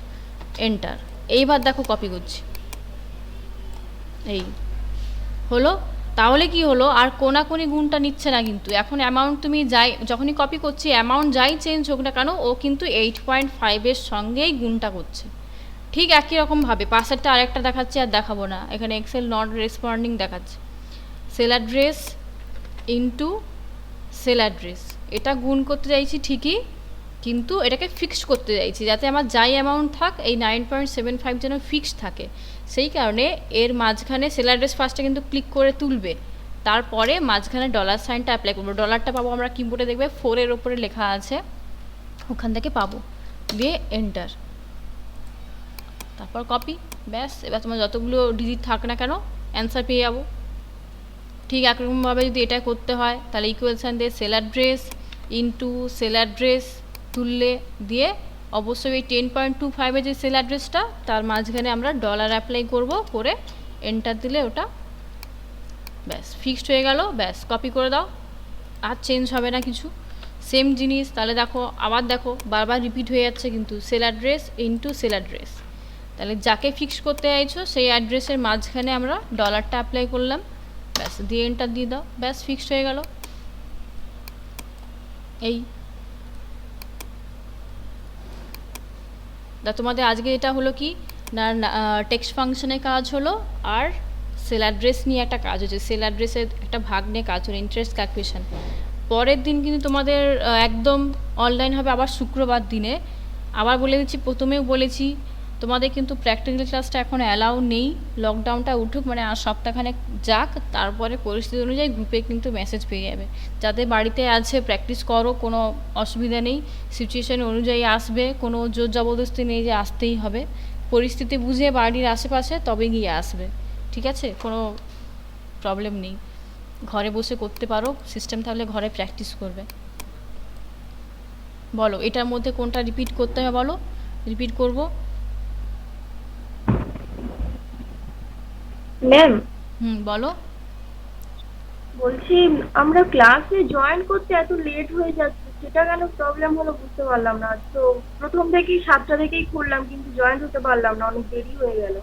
Speaker 1: এন্টার। এইবার দেখো কপি করছি, এই হলো। তাহলে কি হলো, আর কোনাকুনি গুণটা নিচ্ছে না কিন্তু। এখন অ্যামাউন্ট তুমি যাই যখনই কপি করছি, অ্যামাউন্ট যাই চেঞ্জ হোক না কেন, ও কিন্তু 8.5-এর সঙ্গেই গুণটা করছে। ঠিক একই রকমভাবে পাশেরটা আরেকটা দেখাচ্ছে, আর দেখাবো না, এখানে এক্সেল নট রেসপন্ডিং দেখাচ্ছে। Sell address into sell address, এটা গুণ করতে চাইছি ঠিকই, কিন্তু এটাকে ফিক্সড করতে চাইছি, যাতে আমার যাই অ্যামাউন্ট থাক এই 9.75 যেন ফিক্সড থাকে। সেই কারণে এর মাঝখানে সেল অ্যাড্রেস ফার্স্টে কিন্তু ক্লিক করে তুলবে, তারপরে মাঝখানে ডলার সাইনটা অ্যাপ্লাই করবো। ডলারটা পাবো আমরা কিবোর্ডে, দেখবে 4-এর ওপরে লেখা আছে, ওখান থেকে পাবো, দিয়ে এন্টার, তারপর কপি। ব্যাস, এবার তোমার যতগুলো ডিজিট থাক না কেন অ্যান্সার পেয়ে যাবো। ঠিক একরকমভাবে যদি এটা করতে হয়, তাহলে ইকুয়েশন দিয়ে sell address into sell address তুললে, দিয়ে অবশ্যই এই 10.25-এর যে সেল অ্যাড্রেসটা, তার মাঝখানে আমরা ডলার অ্যাপ্লাই করব, করে এন্টার দিলে ওটা ব্যাস ফিক্সড হয়ে গেল। ব্যাস, কপি করে দাও, আর চেঞ্জ হবে না কিছু, সেম জিনিস। তাহলে দেখো, আবার দেখো বারবার রিপিট হয়ে যাচ্ছে কিন্তু, sell address into sell address. তাহলে যাকে ফিক্স করতে চাইছো সেই অ্যাড্রেসের মাঝখানে আমরা ডলারটা অ্যাপ্লাই করলাম, ব্যাস দিয়ে এন্টার দিয়ে দাও, ব্যাস ফিক্সড হয়ে গেল। এই তোমাদের আজকে এটা হলো কি না, টেক্সট ফাংশনে কাজ হলো আর সেল অ্যাড্রেস নিয়ে একটা কাজ হচ্ছে, সেল অ্যাড্রেসের একটা ভাগ নিয়ে কাজ হলো, ইন্টারেস্ট ক্যালকুলেশন। পরের দিন কিন্তু তোমাদের একদম অনলাইন হবে আবার শুক্রবার দিনে। আবার বলে দিচ্ছি, প্রথমেও বলেছি তোমাদের কিন্তু প্র্যাকটিক্যাল ক্লাসটা এখন অ্যালাউ নেই, লকডাউনটা উঠুক, মানে আর সপ্তাহখানেক যাক, তারপরে পরিস্থিতি অনুযায়ী গ্রুপে কিন্তু মেসেজ পেয়ে যাবে। যাদের বাড়িতে আছে প্র্যাকটিস করো, কোনো অসুবিধা নেই, সিচুয়েশান অনুযায়ী আসবে, কোনো জোর জবরদস্তি নেই যে আসতেই হবে, পরিস্থিতি বুঝে বাড়ির আশেপাশে তবে গিয়ে আসবে, ঠিক আছে? কোনো প্রবলেম নেই, ঘরে বসে করতে পারো, সিস্টেম থাকলে ঘরে প্র্যাকটিস করবে। বলো এটার মধ্যে কোনটা রিপিট করতে হবে, বলো রিপিট করব।
Speaker 4: ম্যাম
Speaker 1: বলো।
Speaker 4: বলছি আমরা ক্লাসে জয়েন করতে এত লেট হয়ে যাচ্ছে, সেটা কেন প্রবলেম হলো বুঝতে পারলাম না। তো প্রথম থেকেই 7টা থেকেই করলাম কিন্তু জয়েন হতে পারলাম না, অনেক দেরি হয়ে গেল।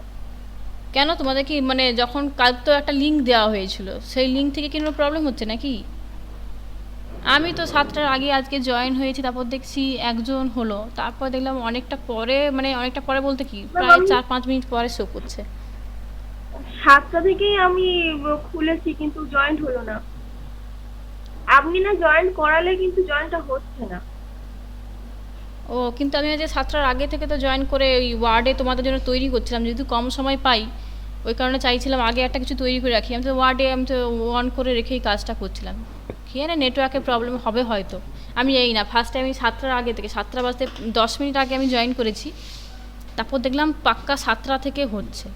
Speaker 1: কেন তোমাদের কি মানে যখন কাল তো একটা লিঙ্ক দেওয়া হয়েছিল, সেই লিঙ্ক থেকে কি কোনো প্রবলেম হচ্ছে নাকি? আমি তো 7টার আগে আজকে জয়েন হয়েছি, তারপর দেখছি একজন হলো, তারপর দেখলাম অনেকটা পরে, মানে অনেকটা পরে বলতে কি প্রায় 4-5 মিনিট পরে শো করছে।
Speaker 4: 7টা থেকেই আমি খুলেছি কিন্তু জয়েন্ট হলো না। আপনি না জয়েন করালে কিন্তু জয়েনটা হচ্ছে না।
Speaker 1: ও কিন্তু আমি আজ 7টার আগে থেকে তো জয়েন করে ওই ওয়ার্ডে তোমাদের জন্য তৈরি করছিলাম, যেহেতু কম সময় পাই ওই কারণে চাইছিলাম আগে একটা কিছু তৈরি করে রাখি। আমি তো ওয়ার্ডে আমি তো অন করে রেখেই কাজটা করছিলাম। কি জানি নেটওয়ার্কের প্রবলেম হবে হয়তো, আমি জানি না। ফার্স্টে আমি 7টার আগে থেকে 7টা বাজতে 10 মিনিট আগে আমি জয়েন করেছি, তারপর দেখলাম পাক্কা 7টা থেকে হচ্ছে।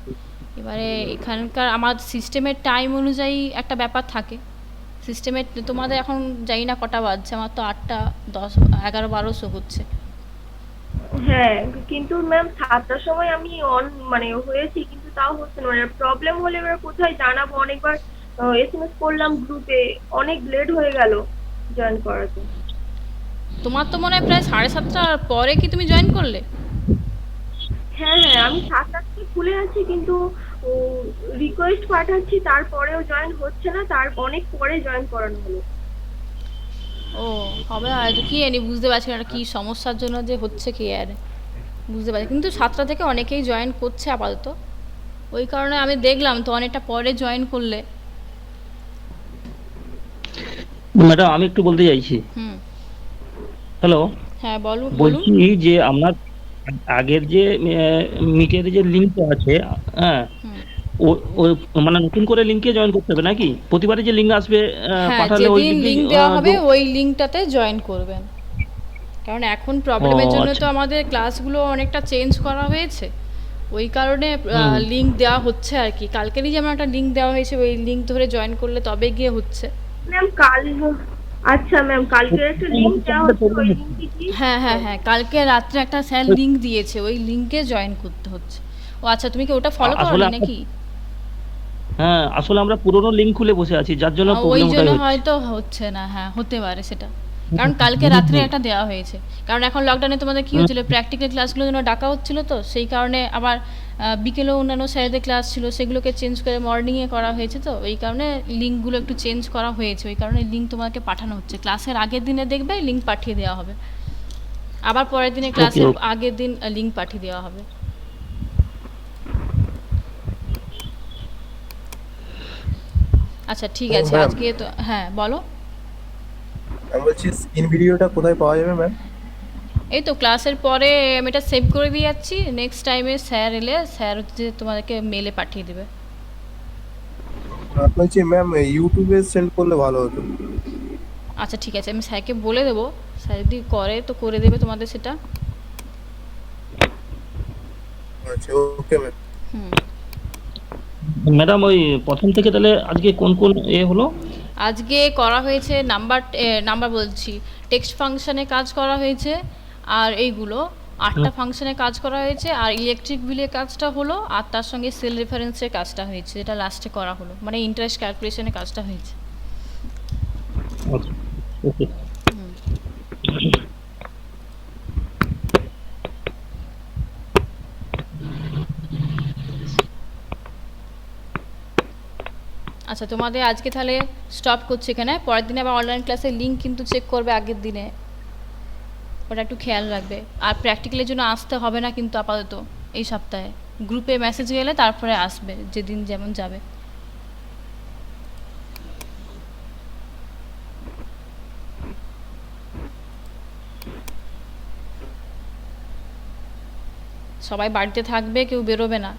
Speaker 1: এবারে এখানকার আমার সিস্টেমের টাইম অনুযায়ী একটা ব্যাপার থাকে, সিস্টেমের তোমাদের এখন জানি না কটা বাজছে, আমার তো 8টা 10 11 12 শো হচ্ছে।
Speaker 4: হ্যাঁ কিন্তু ম্যাম 7টার সময় আমি অন মানে হয়েছি কিন্তু তাও হচ্ছে না, মানে প্রবলেম হলে এবার কোথায় জানাবো? অনেকবার এসএমএস করলাম গ্রুপে, অনেক লেট হয়ে গেল জয়েন করাতে।
Speaker 1: তোমার তো মনে হয় প্রায় 7:30টার পরে কি তুমি জয়েন করলে?
Speaker 4: হ্যাঁ হ্যাঁ আমি 7টা থেকে খুলে আছি কিন্তু রিকোয়েস্ট পাঠাচ্ছি, তারপরেও জয়েন হচ্ছে না, তার অনেক পরে জয়েন করানো হলো।
Speaker 1: ও হবে হয়তো, কি জানি, বুঝতে পারছি না কি সমস্যার জন্য যে হচ্ছে, কি আর বুঝতে পারছি। কিন্তু 7টা থেকে অনেকেই জয়েন করছে আপাতত, ওই কারণে আমি দেখলাম তো অনেকটা পরে জয়েন করলে।
Speaker 5: ম্যাডাম আমি একটু বলতে চাইছি। হ্যালো,
Speaker 1: হ্যাঁ বলুন।
Speaker 5: বলছি যে আপনার আগের যে মিটের যে লিঙ্কটা আছে, হ্যাঁ ওই মানে নতুন করে লিঙ্কে জয়েন করতে হবে নাকি? প্রতিবারে যে লিঙ্ক আসবে
Speaker 1: হ্যাঁ,
Speaker 5: পাঠালে ওই
Speaker 1: যেদিন লিঙ্ক দেওয়া হবে ওই লিঙ্কটাতে জয়েন করবেন, কারণ এখন প্রবলেমের জন্য তো আমাদের ক্লাসগুলো অনেকটা চেঞ্জ করা হয়েছে, ওই কারণে লিঙ্ক দেওয়া হচ্ছে আর কি। কালকেরই যেমন একটা লিঙ্ক দেওয়া হয়েছে, ওই লিঙ্ক ধরে জয়েন করলে তবে গিয়ে হচ্ছে।
Speaker 4: ম্যাম আচ্ছা ম্যাম কালকে একটা লিঙ্ক দেওয়া হচ্ছে, ওই লিঙ্কে কি?
Speaker 1: হ্যাঁ হ্যাঁ হ্যাঁ, কালকে রাত্রে একটা স্যার লিঙ্ক দিয়েছে, ওই লিঙ্কে জয়েন করতে হচ্ছে। ও আচ্ছা, তুমি কি ওটা ফলো করো নাকি?
Speaker 5: হ্যাঁ আসলে আমরা পুরনো লিঙ্ক খুলে বসে আছি, যার জন্য
Speaker 1: ওই
Speaker 5: প্রবলেমটা
Speaker 1: জন্য
Speaker 5: হচ্ছে।
Speaker 1: হয়তো হচ্ছে না, হ্যাঁ হতে পারে সেটা, কারণ কালকে রাত্রে একটা দেওয়া হয়েছে। কারণ এখন লকডাউনে তোমাদের কি হচ্ছিল, প্র্যাকটিক্যাল ক্লাসগুলোর জন্য ডাকা হচ্ছিল, তো সেই কারণে আবার বিকেলেও অন্যান্য স্যারদের ক্লাস ছিল, সেগুলোকে চেঞ্জ করে মর্নিংয়ে করা হয়েছে, তো ওই কারণে লিঙ্কগুলো একটু চেঞ্জ করা হয়েছে, ওই কারণে লিঙ্ক তোমাকে পাঠানো হচ্ছে। ক্লাসের আগের দিনে দেখবে লিঙ্ক পাঠিয়ে দেওয়া হবে, আবার পরের দিনে ক্লাসের আগের দিন লিঙ্ক পাঠিয়ে দেওয়া হবে। আচ্ছা ঠিক আছে, আজকে তো হ্যাঁ বলো।
Speaker 3: আমি বলছি স্ক্রিন ভিডিওটা কোথায় পাওয়া যাবে ম্যাম?
Speaker 1: এই তো ক্লাসের পরে আমি এটা সেভ করে দিয়ে যাচ্ছি, নেক্সট টাইমে স্যার এলে স্যার হচ্ছে তোমাদেরকে মেলে পাঠিয়ে দেবে।
Speaker 3: বলছি ম্যাম ইউটিউবে সেন্ড করলে ভালো হতো।
Speaker 1: আচ্ছা ঠিক আছে, আমি স্যারকে বলে দেবো, স্যার যদি করে তো করে দেবে তোমাদের সেটা।
Speaker 3: আচ্ছা ওকে ম্যাম।
Speaker 5: ম্যাডাম ওই প্রথম থেকে তাহলে আজকে কোন কোন হলো?
Speaker 1: আজকে করা হয়েছে নাম্বার বলছি, টেক্সট ফাংশনে কাজ করা হয়েছে, আর এইগুলো 8টা ফাংশনে কাজ করা হয়েছে, আর ইলেকট্রিক বিলের কাজটা হলো, আর তার সঙ্গে সেল রেফারেন্সের কাজটা হয়েছে, যেটা লাস্টে করা হলো, মানে ইন্টারেস্ট ক্যালকুলেশনের কাজটা হয়েছে।
Speaker 5: আচ্ছা ওকে।
Speaker 1: আচ্ছা, তোমাদের আজকে তাহলে স্টপ করছে এখানে, পরের দিনে আবার অনলাইন ক্লাসের লিঙ্ক কিন্তু চেক করবে আগের দিনে, ওটা একটু খেয়াল রাখবে। আর প্র্যাকটিক্যালের জন্য আসতে হবে না কিন্তু আপাতত এই সপ্তাহে, গ্রুপে মেসেজ গেলে তারপরে আসবে যেদিন যেমন যাবে। সবাই বাড়িতে থাকবে, কেউ বেরোবে না।